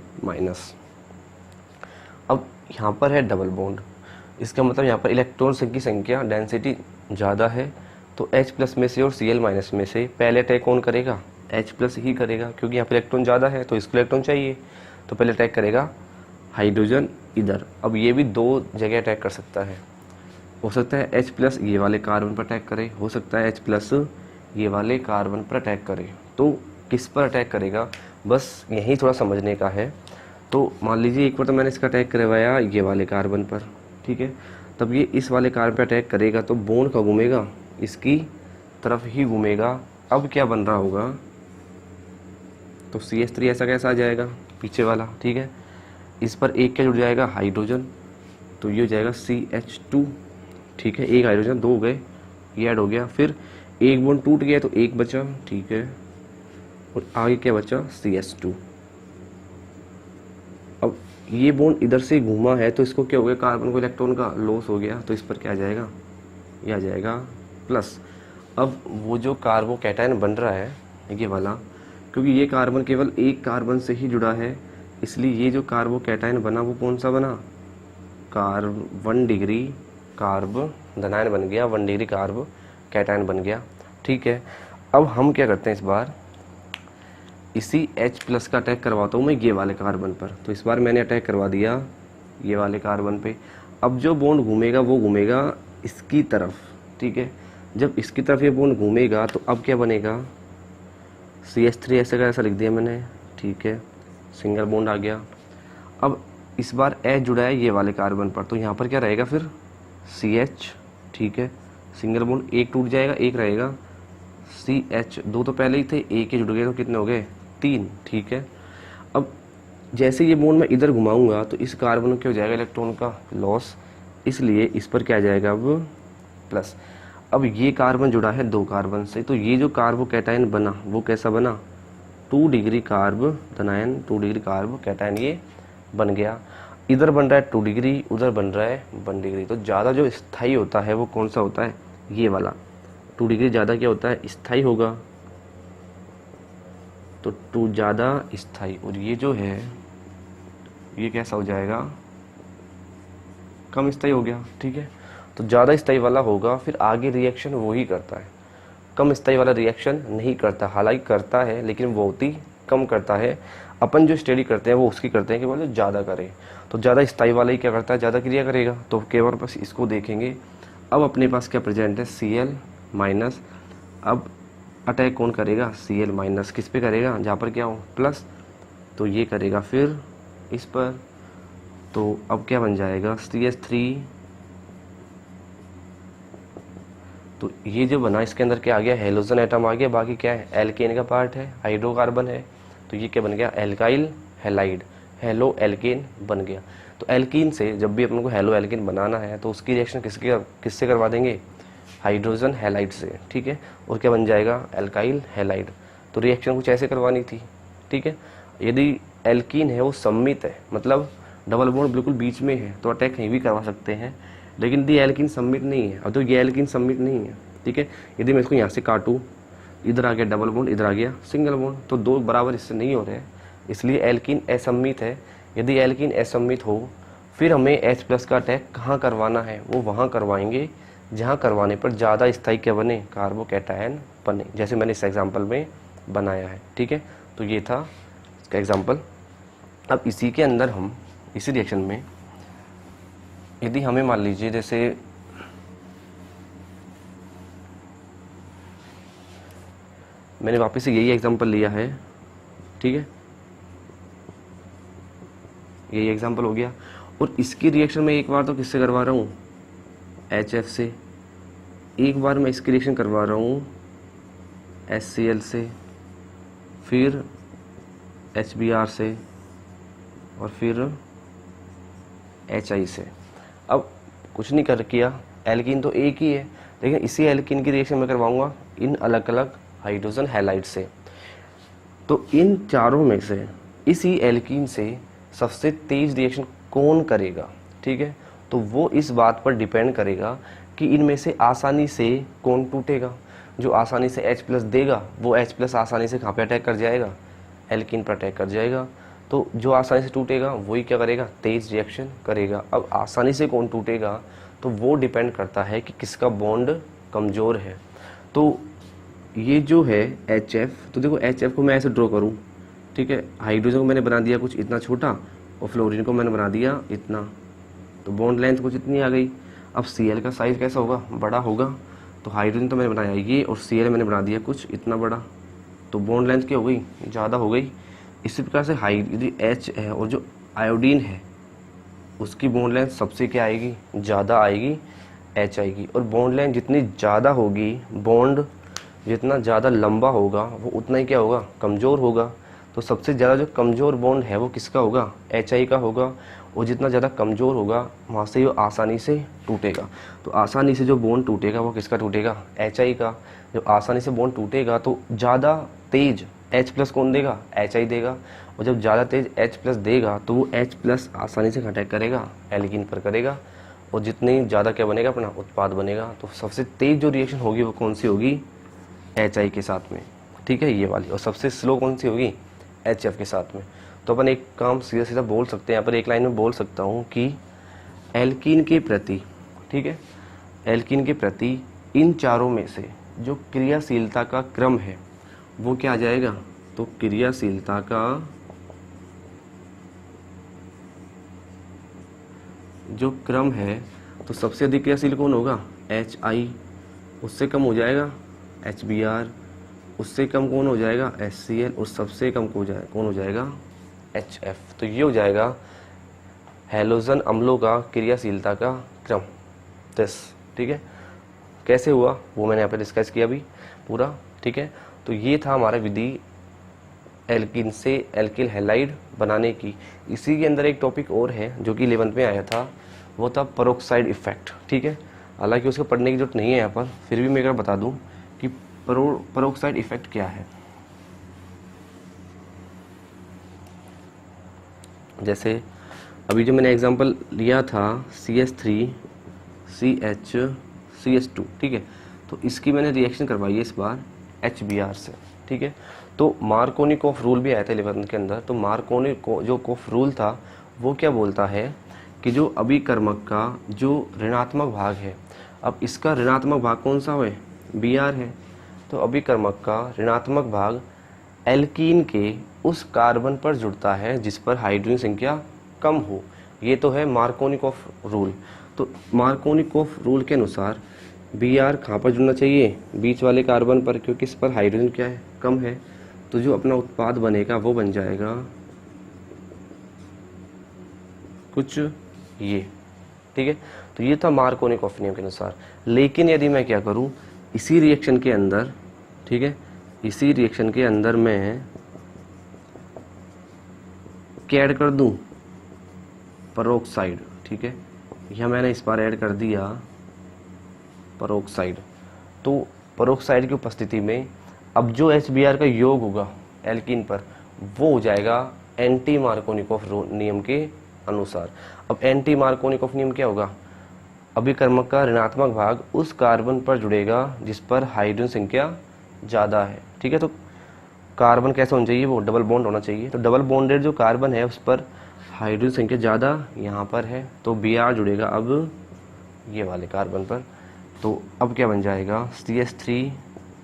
Speaker 1: अब यहाँ पर है डबल बॉन्ड, इसका मतलब यहाँ पर इलेक्ट्रॉन की संख्या डेंसिटी ज़्यादा है। तो H+ में से और Cl- में से पहले अटैक कौन करेगा, H+ ही करेगा, क्योंकि यहाँ पर इलेक्ट्रॉन ज़्यादा है तो इसको इलेक्ट्रॉन चाहिए। तो पहले अटैक करेगा हाइड्रोजन इधर। अब ये भी दो जगह अटैक कर सकता है, हो सकता है H+ ये वाले कार्बन पर अटैक करे, हो सकता है H+ ये वाले कार्बन पर अटैक करे। तो किस पर अटैक करेगा, बस यही थोड़ा समझने का है। तो मान लीजिए एक बार तो मैंने इसका अटैक करवाया ये वाले कार्बन पर, ठीक है। तब ये इस वाले कार्बन पर अटैक करेगा तो बॉन्ड का घूमेगा, इसकी तरफ ही घूमेगा। अब क्या बन रहा होगा, तो CH3 ऐसा कैसा आ जाएगा पीछे वाला, ठीक है। इस पर एक क्या जुड़ जाएगा, हाइड्रोजन। तो ये हो जाएगा CH2, ठीक है। एक हाइड्रोजन, दो हो गए, ये ऐड हो गया। फिर एक बॉन्ड टूट गया तो एक बचा, ठीक है। और आगे क्या बचा, CH2। अब ये बॉन्ड इधर से घूमा है तो इसको क्या हो गया, कार्बन को इलेक्ट्रॉन का लॉस हो गया। तो इस पर क्या आ जाएगा, ये आ जाएगा प्लस। अब वो जो कार्बोकैटायन बन रहा है ये वाला, क्योंकि ये कार्बन केवल एक कार्बन से ही जुड़ा है, इसलिए ये जो कार्बोकैटायन बना वो कौन सा बना, कार्ब 1 डिग्री कार्ब धनायन बन गया, 1 डिग्री कार्ब कैटायन बन गया। ठीक है, अब हम क्या करते हैं, इस बार इसी H+ का अटैक करवाता हूँ मैं ये वाले कार्बन पर। तो इस बार मैंने अटैक करवा दिया ये वाले कार्बन पे। अब जो बॉन्ड घूमेगा वो घूमेगा इसकी तरफ। ठीक है, जब इसकी तरफ ये बॉन्ड घूमेगा तो अब क्या बनेगा, CH3 ऐसे का ऐसा लिख दिया मैंने। ठीक है, सिंगल बॉन्ड आ गया। अब इस बार H जुड़ा है ये वाले कार्बन पर, तो यहाँ पर क्या रहेगा फिर CH। ठीक है, सिंगल बॉन्ड एक टूट जाएगा, एक रहेगा CH। दो तो पहले ही थे, एक ही जुड़ गए तो कितने हो गए, 3। ठीक है, अब जैसे ये बॉन्ड मैं इधर घुमाऊंगा तो इस कार्बन क्या हो जाएगा, इलेक्ट्रॉन का लॉस, इसलिए इस पर क्या आ जाएगा अब प्लस। अब ये कार्बन जुड़ा है 2 कार्बन से, तो ये जो कार्बोकैटायन बना वो कैसा बना, 2 डिग्री कार्ब धनायन 2 डिग्री कार्ब कैटायन ये बन गया। इधर बन रहा है 2 डिग्री, उधर बन रहा है 1 डिग्री। तो ज़्यादा जो स्थायी होता है वो कौन सा होता है, ये वाला 2 डिग्री ज़्यादा क्या होता है, स्थायी होगा। तो 2 ज़्यादा स्थायी, और ये जो है ये कैसा हो जाएगा, कम स्थायी हो गया। ठीक है, तो ज़्यादा स्थायी वाला होगा, फिर आगे रिएक्शन वो ही करता है। कम स्थायी वाला रिएक्शन नहीं करता, हालांकि करता है लेकिन बहुत ही कम करता है। अपन जो स्टडी करते हैं वो उसकी करते हैं कि बोले ज़्यादा करें, तो ज़्यादा स्थायी वाला ही क्या करता है, ज़्यादा क्रिया करेगा। तो केवल बस इसको देखेंगे। अब अपने पास क्या प्रेजेंट है, Cl-। अब अटैक कौन करेगा, Cl- किस पे करेगा, जहाँ पर क्या हो प्लस, तो ये करेगा फिर इस पर। तो अब क्या बन जाएगा, CH3। तो ये जो बना इसके अंदर क्या आ गया, हेलोजन एटम आ गया, बाकी क्या है, एल्केन का पार्ट है, हाइड्रोकार्बन है। तो ये क्या बन गया, एल्काइल हैलाइड, हेलो एल्केन बन गया। तो एल्कीन से जब भी अपन को हेलो एल्केन बनाना है तो उसकी रिएक्शन किससे करवा देंगे, हाइड्रोजन हैलाइड से। ठीक है, और क्या बन जाएगा, एल्काइल हैलाइड। तो रिएक्शन कुछ ऐसे करवानी थी। ठीक है, यदि एल्कीन है वो सम्मित है, मतलब डबल बॉन्ड बिल्कुल बीच में है, तो अटैक कहीं भी करवा सकते हैं। लेकिन यदि एल्कीन सम्मित नहीं है, अब तो ये एल्कीन सम्मित नहीं है। ठीक है, यदि मैं इसको यहाँ से काटूँ, इधर आ गया डबल बॉन्ड, इधर आ गया सिंगल बॉन्ड, तो 2 बराबर इससे नहीं हो रहे हैं, इसलिए एल्कीन असम्मित है। यदि एल्कीन असम्मित हो फिर हमें H+ का अटैक कहाँ करवाना है, वो वहाँ करवाएंगे जहाँ करवाने पर ज़्यादा स्थायी क्या बने, कार्बोकैटायन बने, जैसे मैंने इस एग्जाम्पल में बनाया है। ठीक है, तो ये था इसका एग्जाम्पल। अब इसी के अंदर हम इसी रिएक्शन में यदि हमें मान लीजिए जैसे मैंने वापस से यही एग्जांपल लिया है। ठीक है, यही एग्जांपल हो गया, और इसकी रिएक्शन में एक बार तो किससे करवा रहा हूँ, HF से, एक बार मैं इसकी रिएक्शन करवा रहा हूँ HCl से, फिर HBr से, और फिर HI से। अब कुछ नहीं कर किया, एल्कीन तो एक ही है, लेकिन इसी एल्कीन की रिएक्शन मैं करवाऊंगा इन अलग अलग हाइड्रोजन हैलाइड से। तो इन चारों में से इसी एल्कीन से सबसे तेज रिएक्शन कौन करेगा, ठीक है, तो वो इस बात पर डिपेंड करेगा कि इनमें से आसानी से कौन टूटेगा। जो आसानी से H+ देगा वो H+ आसानी से कहाँ पे अटैक कर जाएगा, एल्कीन पर अटैक कर जाएगा। तो जो आसानी से टूटेगा वही क्या करेगा, तेज रिएक्शन करेगा। अब आसानी से कौन टूटेगा तो वो डिपेंड करता है कि किसका बॉन्ड कमज़ोर है। तो ये जो है HF, तो देखो HF को मैं ऐसे ड्रॉ करूँ, ठीक है, हाइड्रोजन को मैंने बना दिया कुछ इतना छोटा और फ्लोरीन को मैंने बना दिया इतना, तो बॉन्ड लेंथ कुछ इतनी आ गई। अब Cl का साइज़ कैसा होगा, बड़ा होगा। तो हाइड्रोजन तो मैंने बनाया ये, और Cl मैंने बना दिया कुछ इतना बड़ा, तो बॉन्ड लेंथ क्या हो गई, ज़्यादा हो गई। इसी प्रकार से यदि H है और जो आयोडीन है उसकी बॉन्ड लेंथ सबसे क्या आएगी, ज़्यादा आएगी, H आएगी। और बॉन्ड लेंथ जितनी ज़्यादा होगी, बॉन्ड जितना ज़्यादा लंबा होगा वो उतना ही क्या होगा, कमज़ोर होगा। तो सबसे ज़्यादा जो कमज़ोर बॉन्ड है वो किसका होगा, HI का होगा। और जितना ज़्यादा कमज़ोर होगा वहाँ से वो आसानी से टूटेगा। तो आसानी से जो बॉन्ड टूटेगा वो किसका टूटेगा, HI का। जब आसानी से बॉन्ड टूटेगा तो ज़्यादा तेज H+ कौन देगा, HI देगा। और जब ज़्यादा तेज H+ देगा तो वो H+ आसानी से अटैक करेगा, एल्कीन पर करेगा, और जितनी ज़्यादा क्या बनेगा, अपना उत्पाद बनेगा। तो सबसे तेज जो रिएक्शन होगी वो कौन सी होगी, HI के साथ में, ठीक है, ये वाली। और सबसे स्लो कौन सी होगी, HF के साथ में। तो अपन एक काम सीधा सीधा बोल सकते हैं, यहाँ पर एक लाइन में बोल सकता हूँ कि एल्कीन के प्रति, ठीक है, एल्कीन के प्रति इन चारों में से जो क्रियाशीलता का क्रम है वो क्या आ जाएगा, तो क्रियाशीलता का जो क्रम है, तो सबसे अधिक क्रियाशील कौन होगा, HI, उससे कम हो जाएगा HBr, उससे कम कौन हो जाएगा HCl, और सबसे कम कौन हो जाएगा HF। तो ये हो जाएगा हैलोजन अम्लों का क्रियाशीलता का क्रम 10, ठीक है। कैसे हुआ वो मैंने यहाँ पे डिस्कस किया अभी पूरा, ठीक है। तो ये था हमारा विधि एल्किन से एल्किल हैलाइड बनाने की। इसी के अंदर एक टॉपिक और है जो कि 11th में आया था, वो था पेरोक्साइड इफेक्ट, ठीक है। हालांकि उसको पढ़ने की जरूरत नहीं है यहाँ पर, फिर भी मैं अगर बता दूँ कि पेरोक्साइड इफेक्ट क्या है। जैसे अभी जो मैंने एग्जांपल लिया था CH3 CH CH2, ठीक है, तो इसकी मैंने रिएक्शन करवाई है इस बार HBr से, ठीक है। तो मार्कोनिकॉफ रूल भी आया था 11th के अंदर। तो मार्कोनिकॉफ जो कॉफ रूल था वो क्या बोलता है कि जो अभिकर्मक का जो ऋणात्मक भाग है, अब इसका ऋणात्मक भाग कौन सा है, Br है, तो अभिकर्मक का ऋणात्मक भाग एल्कीन के उस कार्बन पर जुड़ता है जिस पर हाइड्रोजन संख्या कम हो। ये तो है मार्कोनिकॉफ रूल। तो मार्कोनिकॉफ रूल के अनुसार Br कहाँ पर जुड़ना चाहिए, बीच वाले कार्बन पर, क्योंकि इस पर हाइड्रोजन क्या है, कम है। तो जो अपना उत्पाद बनेगा वो बन जाएगा कुछ ये, ठीक है। तो ये था मार्कोनिकॉफ नियम के अनुसार। लेकिन यदि मैं क्या करूं, इसी रिएक्शन के अंदर, ठीक है, इसी रिएक्शन के अंदर मैं क्या ऐड कर दूं, पेरोक्साइड, ठीक है, यह मैंने इस बार ऐड कर दिया पेरोक्साइड। तो पेरोक्साइड की उपस्थिति में अब जो HBr का योग होगा एल्कीन पर वो हो जाएगा एंटी मार्कोनिकॉफ नियम के अनुसार। अब एंटी मार्कोनिकॉफ नियम क्या होगा, अभिकर्मक का ऋणात्मक भाग उस कार्बन पर जुड़ेगा जिस पर हाइड्रोजन संख्या ज़्यादा है, ठीक है। तो कार्बन कैसा होना चाहिए, वो डबल बॉन्ड होना चाहिए। तो डबल बॉन्डेड जो कार्बन है उस पर हाइड्रोजन संख्या ज़्यादा यहाँ पर है, तो Br जुड़ेगा अब ये वाले कार्बन पर। तो अब क्या बन जाएगा, CH3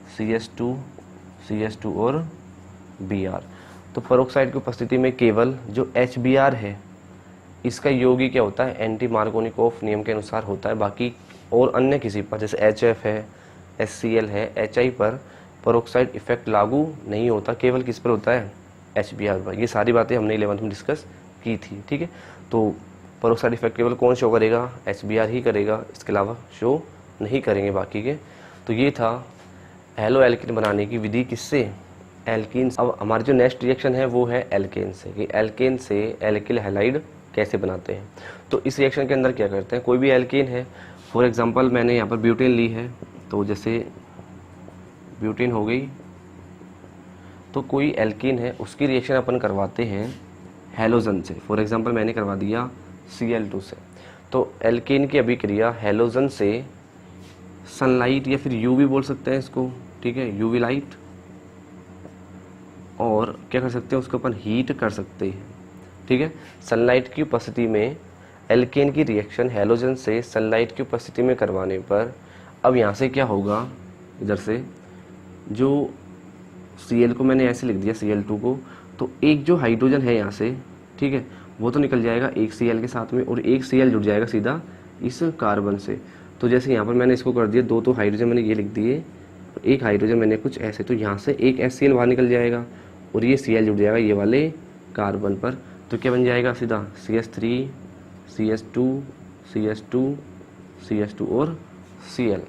Speaker 1: CH2 CH2 और Br। तो पेरोक्साइड की उपस्थिति में केवल जो HBr है इसका योग ही क्या होता है, एंटी मार्कोनिकॉफ नियम के अनुसार होता है। बाकी और अन्य किसी पर जैसे HF है, HCl है, HI पर पेरोक्साइड इफेक्ट लागू नहीं होता, केवल किस पर होता है, HBr पर। ये सारी बातें हमने 11th में डिस्कस की थी, ठीक है। तो पेरोक्साइड इफेक्ट केवल कौन शो करेगा, HBr ही करेगा, इसके अलावा शो नहीं करेंगे बाकी के। तो ये था हैलो एल्कीन बनाने की विधि किससे, एल्कीन। अब हमारी जो नेक्स्ट रिएक्शन है वो है एल्केन से, कि एल्केन से एल्किल हैलाइड कैसे बनाते हैं। तो इस रिएक्शन के अंदर क्या करते हैं, कोई भी एल्केन है, फॉर एग्जांपल मैंने यहाँ पर ब्यूटेन ली है, तो जैसे ब्यूटेन हो गई, तो कोई एल्कीन है उसकी रिएक्शन अपन करवाते हैं हैलोजन से। फॉर एग्जांपल मैंने करवा दिया Cl2 से। तो एल्केन की अभिक्रिया हैलोजन से सनलाइट या फिर यूवी बोल सकते हैं इसको, ठीक है, यूवी लाइट, और क्या कर सकते हैं उसको अपन हीट कर सकते हैं, ठीक है। सनलाइट की उपस्थिति में एल्केन की रिएक्शन हैलोजन से सनलाइट की उपस्थिति में करवाने पर अब यहाँ से क्या होगा, इधर से जो Cl को मैंने ऐसे लिख दिया Cl2 को, तो एक जो हाइड्रोजन है यहाँ से, ठीक है, वो तो निकल जाएगा एक Cl के साथ में, और एक Cl जुड़ जाएगा सीधा इस कार्बन से। तो जैसे यहाँ पर मैंने इसको कर दिया, दो तो हाइड्रोजन मैंने ये लिख दिए, एक हाइड्रोजन मैंने कुछ ऐसे, तो यहाँ से एक HCl बाहर निकल जाएगा और ये Cl जुड़ जाएगा ये वाले कार्बन पर। तो क्या बन जाएगा, सीधा CH3 CH2 CH2 CH2 और Cl।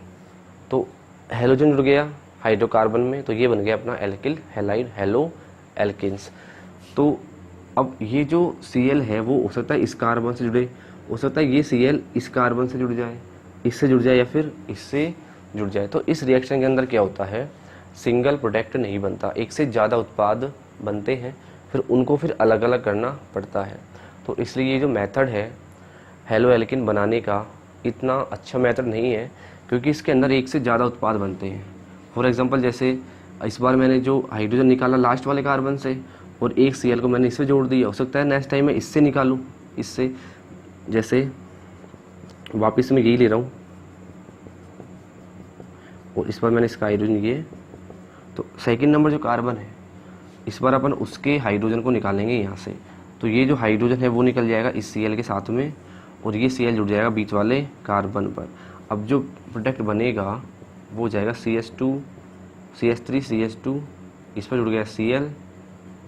Speaker 1: तो हेलोजन जुड़ गया हाइड्रोकार्बन में, तो ये बन गया अपना एल्किल हैलाइड हैलो एल्केन्स। तो अब ये जो Cl है वो हो सकता है इस कार्बन से जुड़े, हो सकता है ये Cl इस कार्बन से जुड़ जाए, इससे जुड़ जाए या फिर इससे जुड़ जाए। तो इस रिएक्शन के अंदर क्या होता है, सिंगल प्रोडक्ट नहीं बनता, एक से ज़्यादा उत्पाद बनते हैं, फिर उनको फिर अलग अलग करना पड़ता है। तो इसलिए ये जो मेथड है हैलो एल्किन बनाने का इतना अच्छा मेथड नहीं है, क्योंकि इसके अंदर एक से ज़्यादा उत्पाद बनते हैं। फॉर एग्जांपल जैसे इस बार मैंने जो हाइड्रोजन निकाला लास्ट वाले कार्बन से और एक Cl को मैंने इससे जोड़ दिया, हो सकता है नेक्स्ट टाइम मैं इससे निकालूँ, इससे, जैसे वापस मैं यही ले रहा हूँ और इस बार मैंने इसका हाइड्रोजन लिए। तो सेकंड नंबर जो कार्बन है, इस बार अपन उसके हाइड्रोजन को निकालेंगे यहाँ से। तो ये जो हाइड्रोजन है वो निकल जाएगा इस Cl के साथ में, और ये Cl जुड़ जाएगा बीच वाले कार्बन पर। अब जो प्रोडक्ट बनेगा वो हो जाएगा CH2 CH3 CH2, इस पर जुड़ गया Cl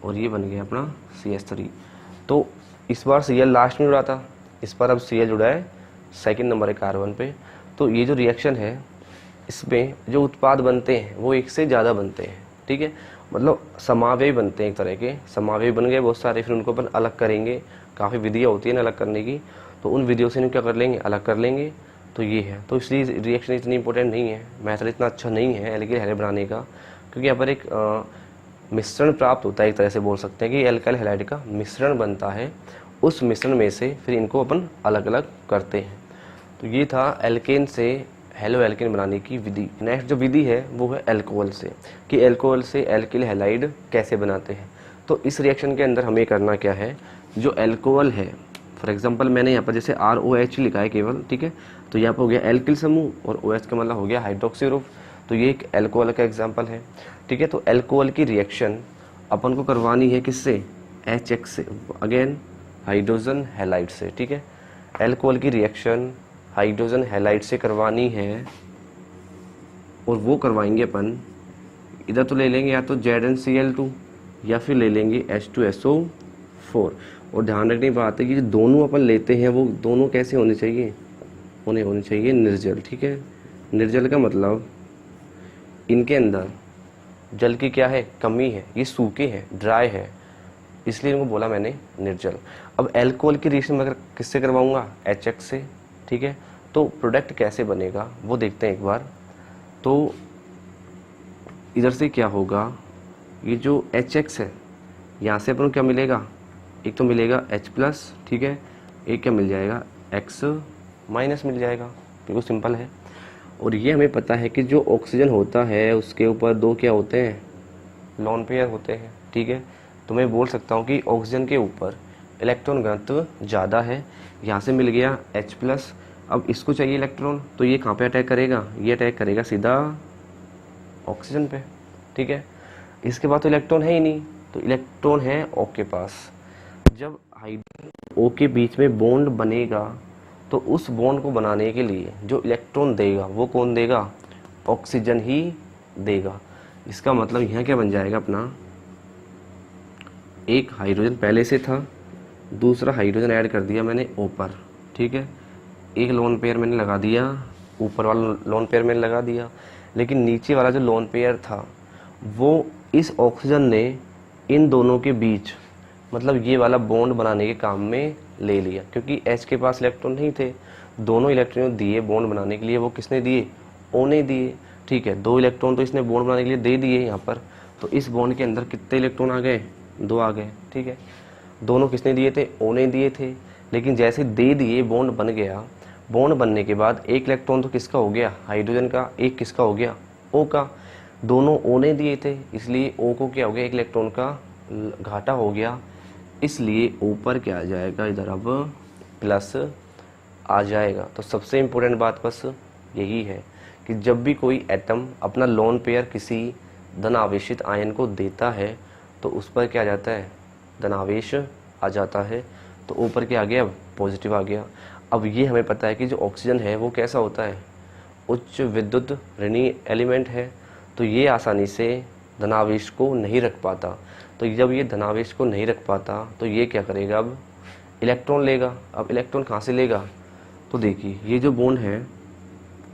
Speaker 1: और ये बन गया अपना CH3। तो इस बार Cl लास्ट में जुड़ा था, इस पर अब Cl जुड़ा है सेकंड नंबर है कार्बन पे। तो ये जो रिएक्शन है इसमें जो उत्पाद बनते हैं वो एक से ज़्यादा बनते हैं, ठीक है, मतलब समावयव बनते हैं, एक तरह के समावयव बन गए बहुत सारे। फिर उनको अपन अलग करेंगे, काफ़ी विधियाँ होती है ना अलग करने की, तो उन विधियों से क्या कर लेंगे, अलग कर लेंगे। तो ये है, तो इसलिए रिएक्शन इतनी इंपॉर्टेंट नहीं है, मेथड इतना अच्छा नहीं है एल्किल हैलाइड बनाने का, क्योंकि यहाँ पर एक मिश्रण प्राप्त होता है, एक तरह से बोल सकते हैं कि एल्काइल हैलाइड का मिश्रण बनता है। उस मिश्रण में से फिर इनको अपन अलग अलग करते हैं। तो ये था एल्केन से हेलो एल्केन बनाने की विधि। नेक्स्ट जो विधि है वो है अल्कोहल से, कि अल्कोहल से एल्किल हैलाइड कैसे बनाते हैं। तो इस रिएक्शन के अंदर हमें करना क्या है, जो अल्कोहल है, फॉर एग्जांपल मैंने यहाँ पर जैसे ROH लिखा है केवल, ठीक है, तो यहाँ पर हो गया एल्किल समूह और OH का मतलब हो गया हाइड्रोक्सी ग्रुप। तो ये एक अल्कोहल का एग्जाम्पल है, ठीक है। तो अल्कोहल की रिएक्शन अपन को करवानी है किससे, HX से, अगेन हाइड्रोजन हैलाइड से, ठीक है। अल्कोहल की रिएक्शन हाइड्रोजन हैलाइड से करवानी है, और वो करवाएंगे अपन, इधर तो ले लेंगे या तो ZnCl2 या फिर ले लेंगे H2SO4। और ध्यान रखने की बात है कि जो दोनों अपन लेते हैं वो दोनों कैसे होने चाहिए, उन्हें होने चाहिए निर्जल, ठीक है। निर्जल का मतलब इनके अंदर जल की क्या है, कमी है, ये सूखे हैं, ड्राई है, इसलिए इनको बोला मैंने निर्जल। अब अल्कोहल की रिएक्शन मैं किससे करवाऊंगा, HX से, ठीक है। तो प्रोडक्ट कैसे बनेगा वो देखते हैं एक बार। तो इधर से क्या होगा, ये जो HX है यहाँ से अपन को क्या मिलेगा, एक तो मिलेगा H+, ठीक है, एक क्या मिल जाएगा X- मिल जाएगा, बिल्कुल सिंपल है। और ये हमें पता है कि जो ऑक्सीजन होता है उसके ऊपर दो क्या होते हैं, लोन पेयर होते हैं, ठीक है। तो मैं बोल सकता हूँ कि ऑक्सीजन के ऊपर इलेक्ट्रॉन घनत्व ज़्यादा है, यहाँ से मिल गया H+। अब इसको चाहिए इलेक्ट्रॉन, तो ये कहाँ पे अटैक करेगा, ये अटैक करेगा सीधा ऑक्सीजन पे, ठीक है। इसके बाद तो इलेक्ट्रॉन है ही नहीं, तो इलेक्ट्रॉन है O के पास। जब हाइड्रोजन O के बीच में बॉन्ड बनेगा तो उस बॉन्ड को बनाने के लिए जो इलेक्ट्रॉन देगा वो कौन देगा, ऑक्सीजन ही देगा। इसका मतलब यहाँ क्या बन जाएगा अपना, एक हाइड्रोजन पहले से था, दूसरा हाइड्रोजन ऐड कर दिया मैंने O पर, ठीक है। एक लोन पेयर मैंने लगा दिया, ऊपर वाला लोन पेयर मैंने लगा दिया, लेकिन नीचे वाला जो लोन पेयर था वो इस ऑक्सीजन ने इन दोनों के बीच, मतलब ये वाला बॉन्ड बनाने के काम में ले लिया, क्योंकि H के पास इलेक्ट्रॉन नहीं थे। दोनों इलेक्ट्रॉन दिए बॉन्ड बनाने के लिए, वो किसने दिए, O ने दिए, ठीक है। दो इलेक्ट्रॉन तो इसने बॉन्ड बनाने के लिए दे दिए यहाँ पर। तो इस बॉन्ड के अंदर कितने इलेक्ट्रॉन आ गए, 2 आ गए, ठीक है। दोनों किसने दिए थे, O ने दिए थे। लेकिन जैसे दे दिए बॉन्ड बन गया, बॉन्ड बनने के बाद एक इलेक्ट्रॉन तो किसका हो गया, हाइड्रोजन का, एक किसका हो गया, O का। दोनों O ने दिए थे, इसलिए O को क्या हो गया, एक इलेक्ट्रॉन का घाटा हो गया, इसलिए ऊपर क्या आ जाएगा, इधर अब प्लस आ जाएगा। तो सबसे इम्पोर्टेंट बात बस यही है कि जब भी कोई एटम अपना लोन पेयर किसी धनावेशित आयन को देता है तो उस पर क्या आ जाता है, धनावेश आ जाता है। तो ऊपर क्या आ गया, पॉजिटिव आ गया। अब ये हमें पता है कि जो ऑक्सीजन है वो कैसा होता है, उच्च विद्युत ऋणी एलिमेंट है, तो ये आसानी से धनावेश को नहीं रख पाता। तो जब ये धनावेश को नहीं रख पाता तो ये क्या करेगा, अब इलेक्ट्रॉन लेगा। अब इलेक्ट्रॉन कहाँ से लेगा, तो देखिए ये जो बॉन्ड है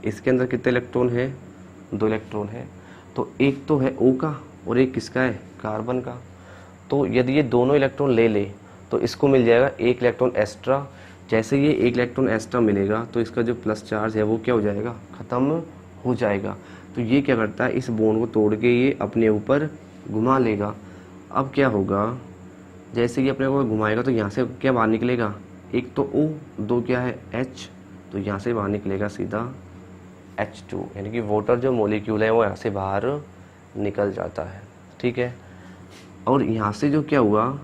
Speaker 1: इसके अंदर कितने इलेक्ट्रॉन है, 2 इलेक्ट्रॉन है। तो एक तो है O का और एक किसका है, कार्बन का। तो यदि ये दोनों इलेक्ट्रॉन ले ले तो इसको मिल जाएगा एक इलेक्ट्रॉन एक्स्ट्रा। जैसे ये एक इलेक्ट्रॉन एक्स्ट्रा मिलेगा तो इसका जो प्लस चार्ज है वो क्या हो जाएगा, ख़त्म हो जाएगा। तो ये क्या करता है, इस बॉन्ड को तोड़ के ये अपने ऊपर घुमा लेगा। अब क्या होगा, जैसे कि अपने को घुमाएगा तो यहाँ से क्या बाहर निकलेगा, एक तो O, 2 क्या है H, तो यहाँ से बाहर निकलेगा सीधा H2, यानी कि वाटर जो मॉलिक्यूल है वो यहाँ से बाहर निकल जाता है, ठीक है। और यहाँ से जो क्या हुआ,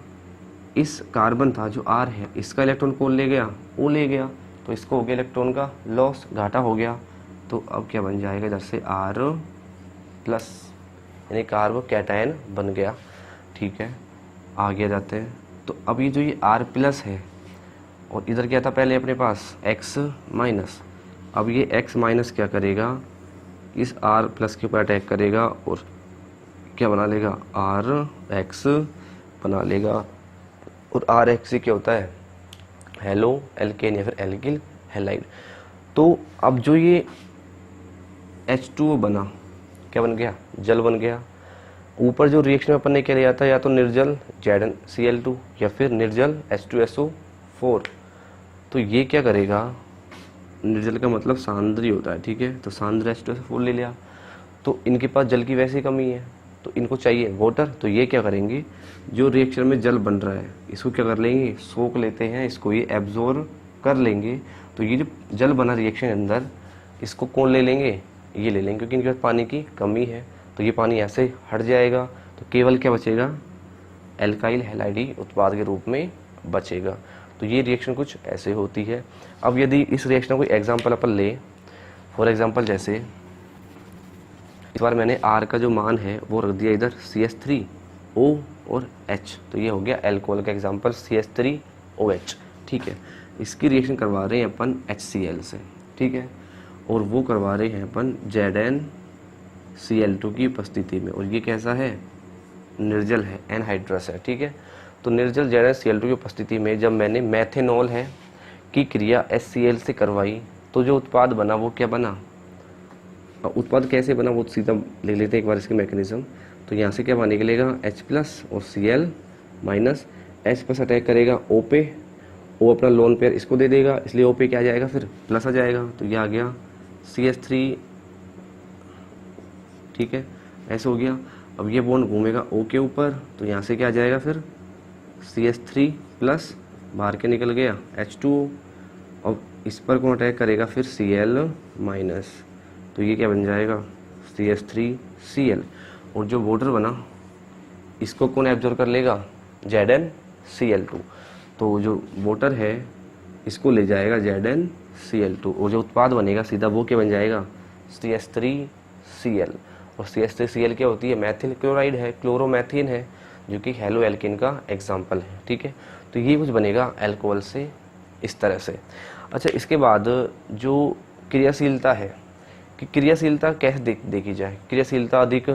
Speaker 1: इस कार्बन था जो R है, इसका इलेक्ट्रॉन कौन ले गया, O ले गया, तो इसको हो गया इलेक्ट्रॉन का लॉस, घाटा हो गया। तो अब क्या बन जाएगा इधर से R प्लस, यानी कार्बो कैटायन बन गया। ठीक है, आगे जाते हैं। तो अब ये जो ये R प्लस है और इधर क्या था पहले अपने पास X माइनस, अब ये X माइनस क्या करेगा, इस R प्लस के ऊपर अटैक करेगा और क्या बना लेगा, RX बना लेगा। और RX से क्या होता है, हेलो एल्केन या फिर एल्किल हैलाइड। तो अब जो ये H2O बना, क्या बन गया, जल बन गया। ऊपर जो रिएक्शन अपन ने क्या लिया था, या तो निर्जल ZnCl2 या फिर निर्जल H2SO4। तो ये क्या करेगा, निर्जल का मतलब सांद्री होता है, ठीक है, तो सांद्र H2SO4 ले लिया। तो इनके पास जल की वैसे ही कमी है, तो इनको चाहिए वाटर। तो ये क्या करेंगे, जो रिएक्शन में जल बन रहा है इसको क्या कर लेंगे, सोख लेते हैं, इसको ये एब्जॉर्ब कर लेंगे। तो ये जो जल बना रिएक्शन के अंदर, इसको कौन ले लेंगे, ये ले लेंगे, क्योंकि इनके पास पानी की कमी है। तो ये पानी ऐसे हट जाएगा, तो केवल क्या बचेगा, एल्काइल हैलाइडी उत्पाद के रूप में बचेगा। तो ये रिएक्शन कुछ ऐसे होती है। अब यदि इस रिएक्शन को एग्जाम्पल अपन ले, फॉर एग्जाम्पल जैसे इस बार मैंने R का जो मान है वो रख दिया इधर CH3O और H, तो ये हो गया एल्कोहल का एग्जाम्पल CH3OH। ठीक है, इसकी रिएक्शन करवा रहे हैं अपन HCl से, ठीक है, और वो करवा रहे हैं अपन ZnCl2 की उपस्थिति में। और ये कैसा है, निर्जल है, एनहाइड्रस है। ठीक है, तो निर्जल ZnCl2 की उपस्थिति में जब मैंने मैथेनॉल है की क्रिया HCl से करवाई, तो जो उत्पाद बना वो क्या बना, उत्पाद कैसे बना वो सीधा लिख लेते हैं एक बार इसके मैकेनिज्म। तो यहाँ से क्या पानी निकलेगा, H प्लस और Cl minus, H plus attack करेगा O पे, O अपना लोन पेयर इसको दे देगा, इसलिए O पे क्या आ जाएगा, फिर प्लस आ जाएगा। तो ये आ गया CH3, ठीक है, ऐसे हो गया। अब ये बॉन्ड घूमेगा O के ऊपर, तो यहाँ से क्या आ जाएगा, फिर CH3 प्लस, बाहर के निकल गया H2O। अब इस पर कौन अटैक करेगा, फिर Cl माइनस, तो ये क्या बन जाएगा, CH3Cl। और जो वाटर बना इसको कौन एब्जॉर्ब कर लेगा, ZnCl2। तो जो वाटर है इसको ले जाएगा ZnCl2, और जो उत्पाद बनेगा सीधा वो क्या बन जाएगा, CH3Cl। और CH3Cl क्या होती है, मैथिल क्लोराइड है, क्लोरोमैथीन है, जो कि हेलो एल्किन का एग्जाम्पल है। ठीक है, तो ये कुछ बनेगा एल्कोहल से इस तरह से। अच्छा, इसके बाद जो क्रियाशीलता है कि क्रियाशीलता कैसे देखी जाए, क्रियाशीलता अधिक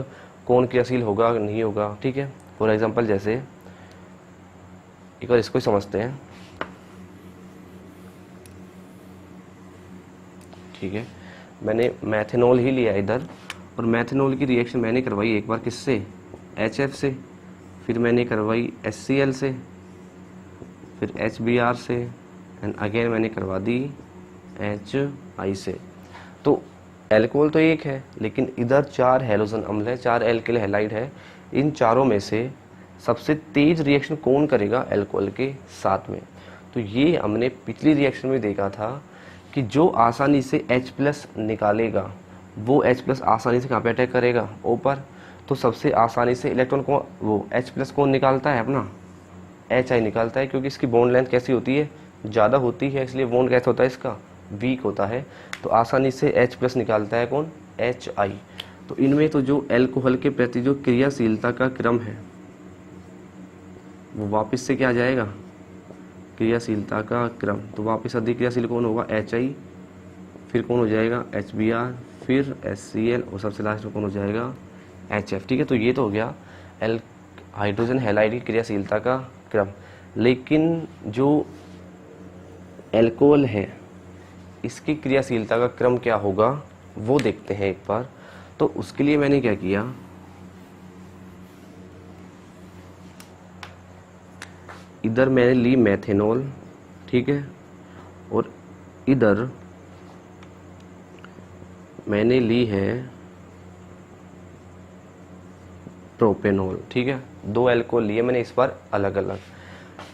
Speaker 1: कौन क्रियाशील होगा नहीं होगा। ठीक है, फॉर एग्जांपल जैसे एक बार इसको ही समझते हैं। ठीक है, मैंने मैथेनॉल ही लिया इधर, और मैथेनॉल की रिएक्शन मैंने करवाई एक बार किससे, HF से, फिर मैंने करवाई HCl से, फिर HBr से, एंड अगेन मैंने करवा दी HI से। तो एल्कोहल तो एक है, लेकिन इधर 4 हैलोजन अम्ल है, 4 एल्किल हैलाइड है। इन चारों में से सबसे तेज रिएक्शन कौन करेगा, एल्कोहल के साथ में। तो ये हमने पिछली रिएक्शन में देखा था कि जो आसानी से H प्लस निकालेगा वो H प्लस आसानी से कहाँ पे अटैक करेगा, O पर। तो सबसे आसानी से इलेक्ट्रॉन को वो H प्लस कौन निकालता है, अपना HI निकालता है, क्योंकि इसकी बॉन्ड लेंथ कैसी होती है, ज़्यादा होती है, इसलिए बॉन्ड कैसा होता है, इसका वीक होता है। तो आसानी से H प्लस निकालता है कौन, HI। तो इनमें तो जो एल्कोहल के प्रति जो क्रियाशीलता का क्रम है वो वापस से क्या आ जाएगा, क्रियाशीलता का क्रम। तो वापस अधिक क्रियाशील कौन होगा, HI, फिर कौन हो जाएगा HBr, फिर HCl, और सबसे लास्ट में कौन हो जाएगा HF। ठीक है, तो ये तो हो गया हाइड्रोजन हैलाइड की क्रियाशीलता का क्रम। लेकिन जो एल्कोहल है इसकी क्रियाशीलता का क्रम क्या होगा वो देखते हैं एक बार। तो उसके लिए मैंने क्या किया, इधर मैंने ली मैथेनॉल, ठीक है, और इधर मैंने ली है प्रोपेनॉल। ठीक है, 2 एल्कोहल लिए मैंने इस बार अलग अलग।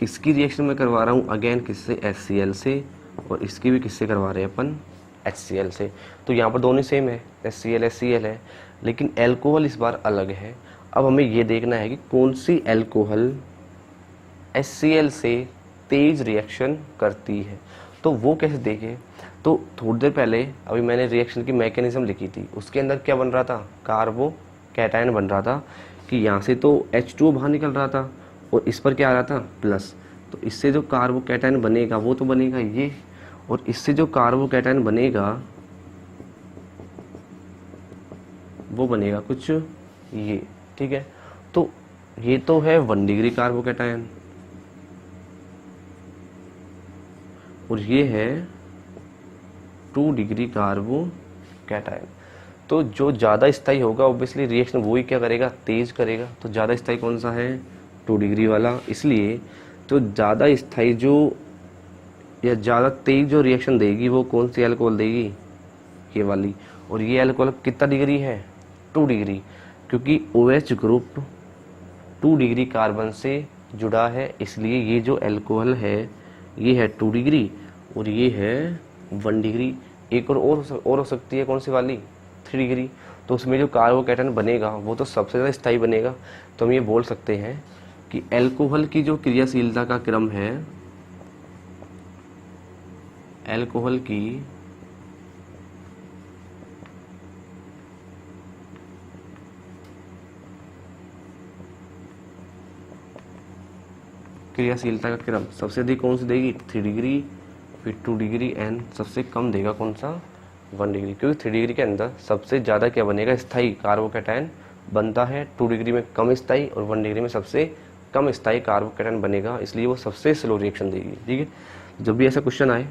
Speaker 1: इसकी रिएक्शन मैं करवा रहा हूँ अगेन किससे, HCl से, और इसकी भी किससे करवा रहे हैं अपन, HCl से। तो यहाँ पर दोनों सेम है, HCl है, लेकिन एल्कोहल इस बार अलग है। अब हमें ये देखना है कि कौन सी एल्कोहल HCl से तेज रिएक्शन करती है। तो वो कैसे देखें, तो थोड़ी देर पहले अभी मैंने रिएक्शन की मैकेनिज्म लिखी थी, उसके अंदर क्या बन रहा था, कार्बो कैटायन बन रहा था कि यहाँ से तो H2O बाहर निकल रहा था और इस पर क्या आ रहा था प्लस, तो इससे जो कार्बो कैटायन बनेगा वो तो बनेगा ये, और इससे जो कार्बो कैटायन बनेगा वो बनेगा कुछ ये, ठीक है। तो ये तो है 1 डिग्री कार्बो कैटायन और ये है 2 डिग्री कार्बो कैटायन। तो जो ज़्यादा स्थायी होगा ऑब्वियसली रिएक्शन वो ही क्या करेगा, तेज करेगा। तो ज़्यादा स्थायी कौन सा है, 2 डिग्री वाला, इसलिए तो ज़्यादा स्थायी जो या ज़्यादा तेज जो रिएक्शन देगी वो कौन सी अल्कोहल देगी, ये वाली। और ये अल्कोहल कितना डिग्री है, 2 डिग्री, क्योंकि OH ग्रुप 2 डिग्री कार्बन से जुड़ा है, इसलिए ये जो अल्कोहल है ये है 2 डिग्री और ये है 1 डिग्री। एक और हो सकती है कौन सी वाली, 3 डिग्री। तो उसमें जो कार्बोकैटायन बनेगा वो तो सबसे ज़्यादा स्थायी बनेगा। तो हम ये बोल सकते हैं कि अल्कोहल की जो क्रियाशीलता का क्रम है, अल्कोहल की क्रियाशीलता का क्रम सबसे अधिक कौन सी देगी, 3 डिग्री, फिर 2 डिग्री एंड सबसे कम देगा कौन सा, 1 डिग्री। क्योंकि 3 डिग्री के अंदर सबसे ज़्यादा क्या बनेगा, स्थायी कार्बोकैटायन बनता है, 2 डिग्री में कम स्थायी और 1 डिग्री में सबसे कम स्थायी कार्बोकैटायन बनेगा, इसलिए वो सबसे स्लो रिएक्शन देगी, ठीक है। जब भी ऐसा क्वेश्चन आए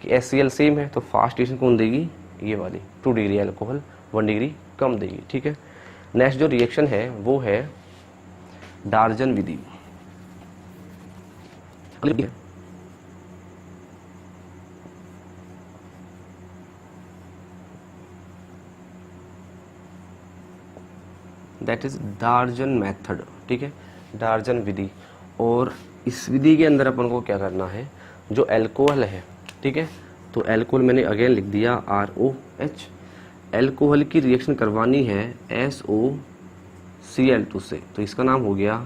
Speaker 1: कि HCl सेम है तो फास्ट रिएक्शन कौन देगी, ये वाली 2 डिग्री अल्कोहल, 1 डिग्री कम देगी, ठीक है। नेक्स्ट जो रिएक्शन है वो है डार्जन विधि। दैट इज डार्जन मेथड, ठीक है, डार्जन विधि। और इस विधि के अंदर अपन को क्या करना है, जो अल्कोहल है, ठीक है, तो अल्कोहल मैंने अगेन लिख दिया ROH। अल्कोहल की रिएक्शन करवानी है SOCl2 से, तो इसका नाम हो गया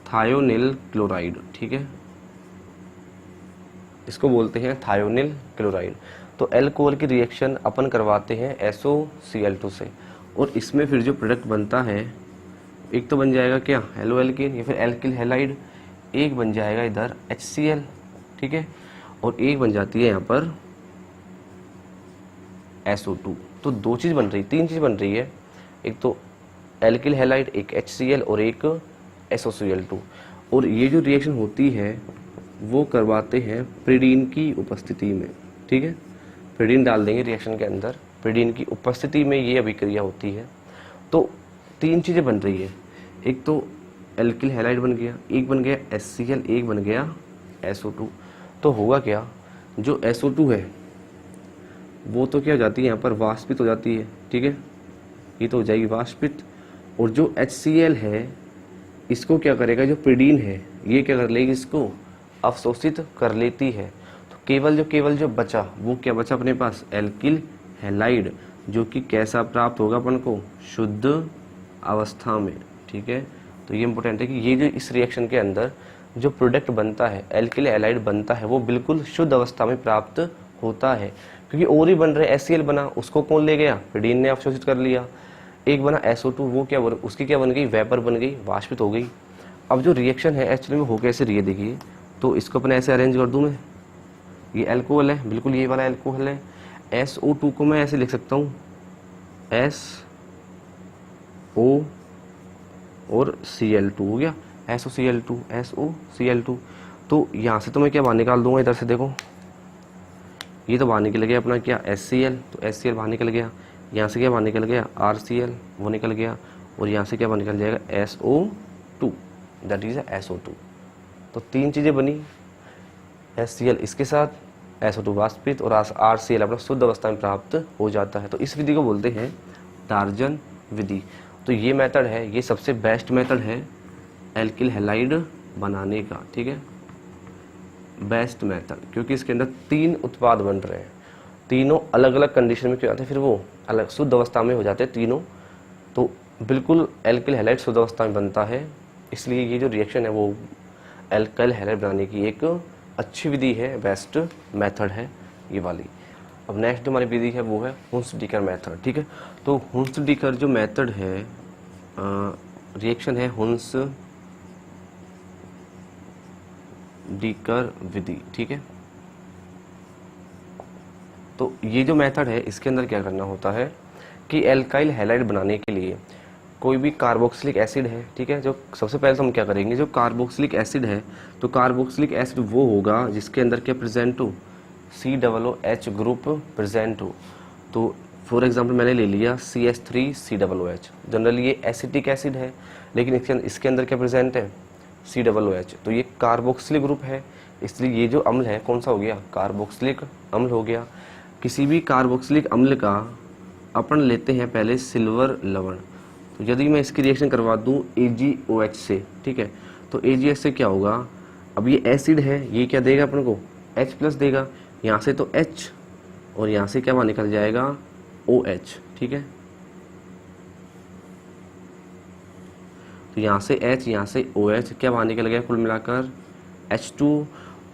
Speaker 1: थायोनिल क्लोराइड, ठीक है, इसको बोलते हैं थायोनिल क्लोराइड। तो अल्कोहल की रिएक्शन अपन करवाते हैं SOCl2 से और इसमें फिर जो प्रोडक्ट बनता है, एक तो बन जाएगा क्या, हेलो एल्कीन या फिर एल्किल हैलाइड, एक बन जाएगा इधर HCl, ठीक है, और एक बन जाती है यहाँ पर SO2। तो 2 चीज़ बन रही, 3 चीज़ बन रही है, एक तो एल्किल हैलाइड, एक HCl और एक SOCl2। और ये जो रिएक्शन होती है वो करवाते हैं प्रीडीन की उपस्थिति में, ठीक है, प्रीडीन डाल देंगे रिएक्शन के अंदर, प्रीडीन की उपस्थिति में ये अभिक्रिया होती है। तो 3 चीज़ें बन रही है, एक तो एल्किल हैलाइड बन गया, एक बन गया HCl, एक बन गया SO2। तो होगा क्या, जो SO2 है वो तो क्या हो जाती है यहाँ पर, वाष्पित हो जाती है, ठीक है, ये तो हो जाएगी वाष्पित। और जो HCl है इसको क्या करेगा, जो प्रीडीन है ये क्या कर लेगी, इसको अवशोषित कर लेती है। तो केवल जो बचा वो क्या बचा अपने पास, एल्किल हैलाइड, जो कि कैसा प्राप्त होगा अपन को, शुद्ध अवस्था में, ठीक है। तो ये इंपॉर्टेंट है कि ये जो इस रिएक्शन के अंदर जो प्रोडक्ट बनता है, एल्किल हैलाइड बनता है, वो बिल्कुल शुद्ध अवस्था में प्राप्त होता है। क्योंकि और ही बन रहे, HCl बना, उसको कौन ले गया, प्रीडीन ने अवशोषित कर लिया। एक बना SO2, वो क्या बन, उसकी क्या बन गई, वेपर बन गई, वाष्पित हो गई। अब जो रिएक्शन है एक्चुअली में हो कैसे रही है देखिए, तो इसको अपने ऐसे अरेंज कर दूं मैं, ये अल्कोहल है, बिल्कुल ये वाला अल्कोहल है। SO2 को मैं ऐसे लिख सकता हूँ SO और Cl2 हो गया, SOCl2। तो यहाँ से तो मैं क्या बाहर निकाल दूंगा, इधर से देखो ये तो बाहर निकल गया अपना क्या, HCl, तो HCl बाहर निकल गया, यहाँ से क्या बाहर निकल गया, RCl वो निकल गया, और यहाँ से क्या बाहर निकल जाएगा, SO2, दैट इज SO2। तो 3 चीज़ें बनी, HCl इसके साथ, SO2 वाष्पित और RCl अपना शुद्ध अवस्था में प्राप्त हो जाता है। तो इस विधि को बोलते हैं डार्जन विधि। तो ये मेथड है, ये सबसे बेस्ट मेथड है एल्किल हैलाइड बनाने का, ठीक है, बेस्ट मेथड, क्योंकि इसके अंदर 3 उत्पाद बन रहे हैं, तीनों अलग अलग कंडीशन में क्यों आते हैं, फिर वो अलग शुद्ध अवस्था में हो जाते हैं तीनों। तो बिल्कुल एल्किल हैलाइड शुद्ध अवस्था में बनता है, इसलिए ये जो रिएक्शन है वो एल्काइल हैलाइड बनाने की एक अच्छी विधि है, बेस्ट मेथड है ये वाली। अब नेक्स्ट जो हमारी विधि है वो है हुंस-डीकर मेथड। ठीक है, तो हुंस-डीकर जो मेथड है, रिएक्शन है हुंस-डीकर विधि। ठीक है, तो ये जो मेथड है इसके अंदर क्या करना होता है कि एल्काइल हैलाइड बनाने के लिए कोई भी कार्बोक्सिलिक एसिड है, ठीक है, जो सबसे पहले तो हम क्या करेंगे, जो कार्बोक्सिलिक एसिड है, तो कार्बोक्सिलिक एसिड वो होगा जिसके अंदर क्या प्रेजेंट हो, COOH ग्रुप प्रेजेंट हो। तो फॉर एग्जांपल मैंने ले लिया CH3COOH। जनरली ये एसिटिक एसिड है, लेकिन इसके अंदर क्या प्रेजेंट है, COOH। तो ये कार्बोक्सिलिक ग्रुप है, इसलिए ये जो अम्ल है कौन सा हो गया, कार्बोक्सिलिक अम्ल हो गया। किसी भी कार्बोक्सिलिक अम्ल का अपन लेते हैं पहले सिल्वर लवण। तो यदि मैं इसकी रिएक्शन करवा दूं AgOH से, ठीक है, तो AgOH से क्या होगा, अब ये एसिड है, ये क्या देगा अपन को, H+ देगा। यहाँ से तो H और यहाँ से क्या बाहर निकल जाएगा, OH। ठीक है, तो यहाँ से H, यहाँ से OH, क्या बाहर निकल गया कुल मिलाकर H2।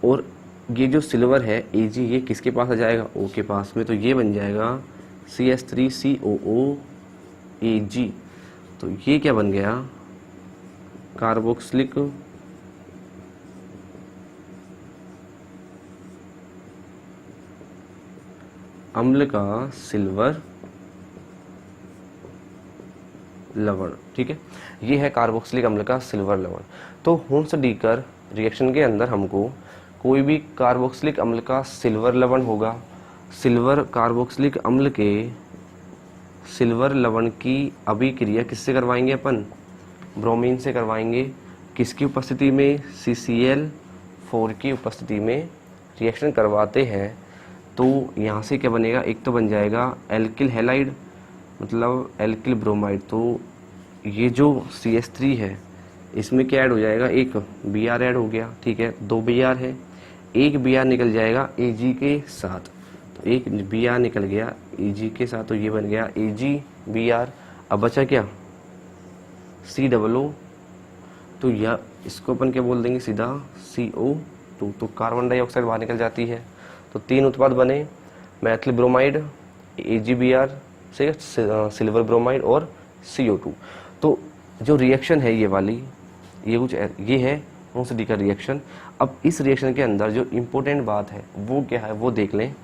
Speaker 1: और ये जो सिल्वर है Ag, ये किसके पास आ जाएगा, O के पास में, तो ये बन जाएगा CH3COOAg। तो ये क्या बन गया, कार्बोक्सिलिक अम्ल का सिल्वर लवण। ठीक है, ये है कार्बोक्सिलिक अम्ल का सिल्वर लवण। तो हुंस-डीकर रिएक्शन के अंदर हमको कोई भी कार्बोक्सिलिक अम्ल का सिल्वर लवण होगा, सिल्वर कार्बोक्सिलिक अम्ल के सिल्वर लवण की अभिक्रिया किससे करवाएंगे अपन, ब्रोमीन से करवाएंगे। किसकी उपस्थिति में, CCl4 की उपस्थिति में रिएक्शन करवाते हैं। तो यहाँ से क्या बनेगा, एक तो बन जाएगा एल्किल हैलाइड, मतलब एल्किल ब्रोमाइड। तो ये जो CH3 है इसमें क्या ऐड हो जाएगा, एक Br ऐड हो गया। ठीक है, 2 Br है, एक Br निकल जाएगा Ag के साथ, तो एक Br निकल गया Ag के साथ, तो ये बन गया AgBr। अब बचा क्या, COO। तो यह इसको अपन क्या बोल देंगे सीधा, CO2। तो कार्बन डाइऑक्साइड बाहर निकल जाती है। तो 3 उत्पाद बने, मैथिल ब्रोमाइड, AgBr से सिल्वर ब्रोमाइड और CO2। तो जो रिएक्शन है ये वाली, ये है हुंस-डीकर रिएक्शन। अब इस रिएक्शन के अंदर जो इम्पोर्टेंट बात है वो क्या है, वो देख लें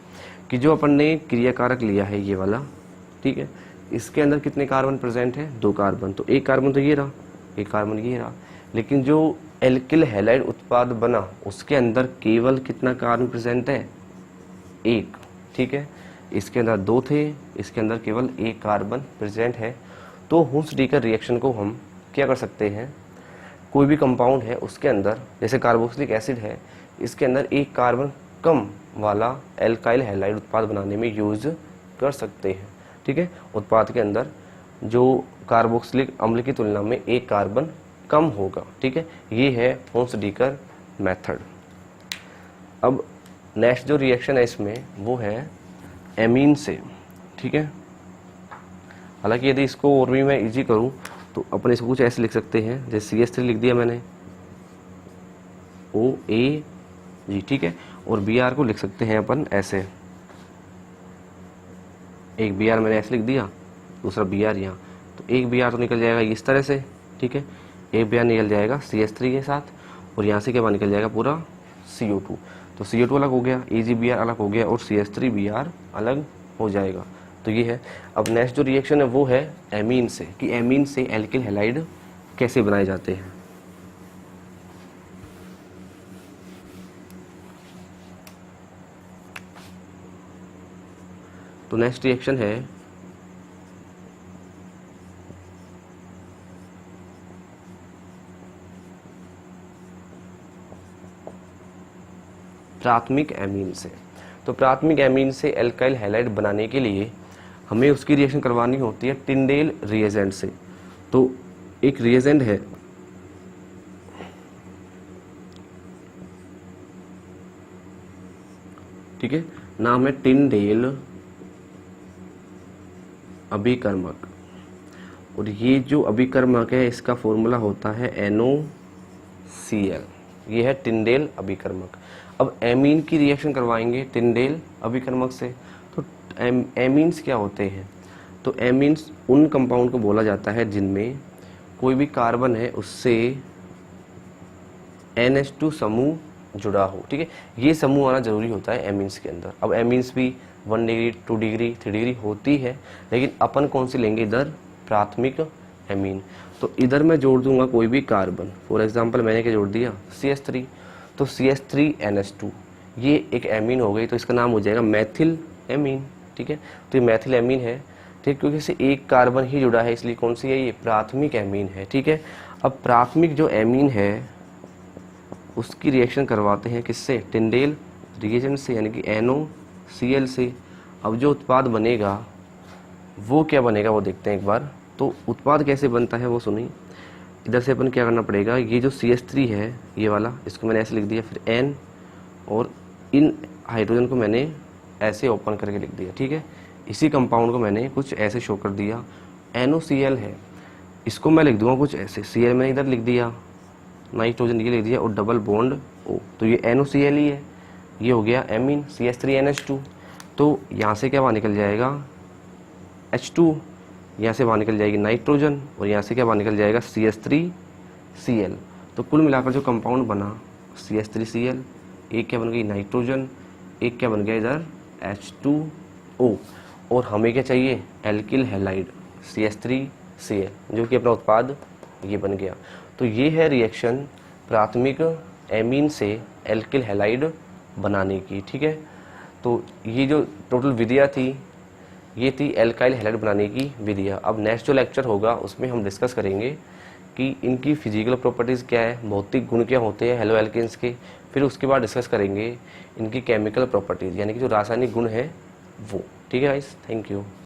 Speaker 1: कि जो अपन ने क्रियाकारक लिया है ये वाला, ठीक है, इसके अंदर कितने कार्बन प्रेजेंट है, 2 कार्बन। तो एक कार्बन तो ये रहा, एक कार्बन ये रहा। लेकिन जो एल्किल हैलाइड उत्पाद बना उसके अंदर केवल कितना कार्बन प्रेजेंट है, 1। ठीक है, इसके अंदर 2 थे, इसके अंदर केवल 1 कार्बन प्रेजेंट है। तो हुंस-डीकर रिएक्शन को हम क्या कर सकते हैं, कोई भी कंपाउंड है उसके अंदर, जैसे कार्बोक्सिलिक एसिड है, इसके अंदर 1 कार्बन कम वाला एल्काइल हैलाइड उत्पाद बनाने में यूज कर सकते हैं। ठीक है, उत्पाद के अंदर जो कार्बोक्सिलिक अम्ल की तुलना में 1 कार्बन कम होगा। ठीक है, ये है हुंस-डीकर मेथड। अब नेक्स्ट जो रिएक्शन है इसमें वो है एमीन से। ठीक है, हालांकि यदि इसको और भी मैं इजी करूं तो अपन इसको कुछ ऐसे लिख सकते हैं, जैसे CH3 लिख दिया मैंने, OAG। ठीक है, और Br को लिख सकते हैं अपन ऐसे, एक Br मैंने ऐसे लिख दिया, दूसरा Br यहाँ, तो एक Br तो निकल जाएगा इस तरह से। ठीक है, एक Br निकल जाएगा CH3 के साथ, और यहाँ से क्या निकल जाएगा पूरा CO2। तो CO2 अलग हो गया, AgBr अलग हो गया, और CH3Br अलग हो जाएगा। तो ये है। अब नेक्स्ट जो रिएक्शन है वो है एमीन से, कि एमीन से एल्किल हैलाइड कैसे बनाए जाते हैं। तो नेक्स्ट रिएक्शन है प्राथमिक एमीन से। तो प्राथमिक एमीन से एल्काइल हैलाइड बनाने के लिए हमें उसकी रिएक्शन करवानी होती है टिंडेल रिएजेंट से। तो एक रिएजेंट है, ठीक है, नाम है टिंडेल अभिकर्मक, और ये जो अभिकर्मक है इसका फॉर्मूला होता है NOCl। ये है टिंडेल अभिकर्मक। अब एमीन की रिएक्शन करवाएंगे टिंडेल अभिकर्मक से। तो एमीन्स क्या होते हैं? तो एमीन्स उन कंपाउंड को बोला जाता है जिनमें कोई भी कार्बन है उससे NH2 समूह जुड़ा हो। ठीक है, ये समूह आना जरूरी होता है एमीन्स के अंदर। अब एमीन्स भी 1 डिग्री 2 डिग्री 3 डिग्री होती है, लेकिन अपन कौन सी लेंगे इधर? प्राथमिक एमीन। तो इधर मैं जोड़ दूंगा कोई भी कार्बन। फॉर एग्जांपल मैंने क्या जोड़ दिया? CH3। तो CH3NH2 ये एक एमीन हो गई, तो इसका नाम हो जाएगा मैथिल एमीन। ठीक है, तो ये मैथिल एमीन है। ठीक, क्योंकि इससे एक कार्बन ही जुड़ा है, इसलिए कौन सी है? ये प्राथमिक एमीन है। ठीक है, अब प्राथमिक जो एमीन है उसकी रिएक्शन करवाते हैं किससे? टिंडेल रिएजेंट से, यानी कि NOCl से। अब जो उत्पाद बनेगा वो क्या बनेगा वो देखते हैं एक बार। तो उत्पाद कैसे बनता है वो सुनिए। इधर से अपन क्या करना पड़ेगा, ये जो CH3 है ये वाला, इसको मैंने ऐसे लिख दिया, फिर N और इन हाइड्रोजन को मैंने ऐसे ओपन करके लिख दिया। ठीक है, इसी कंपाउंड को मैंने कुछ ऐसे शो कर दिया। NOCl है, इसको मैं लिख दूंगा कुछ ऐसे, Cl मैंने इधर लिख दिया, नाइट्रोजन ये लिख दिया और डबल बॉन्ड O। तो ये NOCl ही है, ये हो गया एमीन CH3NH2। तो यहाँ से क्या बाहर निकल जाएगा? H2, यहाँ से बाहर निकल जाएगी नाइट्रोजन और यहाँ से क्या बाहर निकल जाएगा? CH3Cl। तो कुल मिलाकर जो कंपाउंड बना CH3Cl, एक क्या बन गई? नाइट्रोजन, एक क्या बन गया इधर? H2O। और हमें क्या चाहिए? एल्किल हैलाइड CH3Cl, जो कि अपना उत्पाद ये बन गया। तो ये है रिएक्शन प्राथमिक एमीन से एल्किल हैलाइड बनाने की। ठीक है, तो ये जो टोटल विधियाँ थी ये थी एल्काइल हैलाइड बनाने की विधियाँ। अब नेक्स्ट जो लेक्चर होगा उसमें हम डिस्कस करेंगे कि इनकी फिजिकल प्रॉपर्टीज़ क्या है, भौतिक गुण क्या होते हैं हेलो एल्केन्स के। फिर उसके बाद डिस्कस करेंगे इनकी केमिकल प्रॉपर्टीज़, यानी कि जो रासायनिक गुण है वो। ठीक है गाइस, थैंक यू।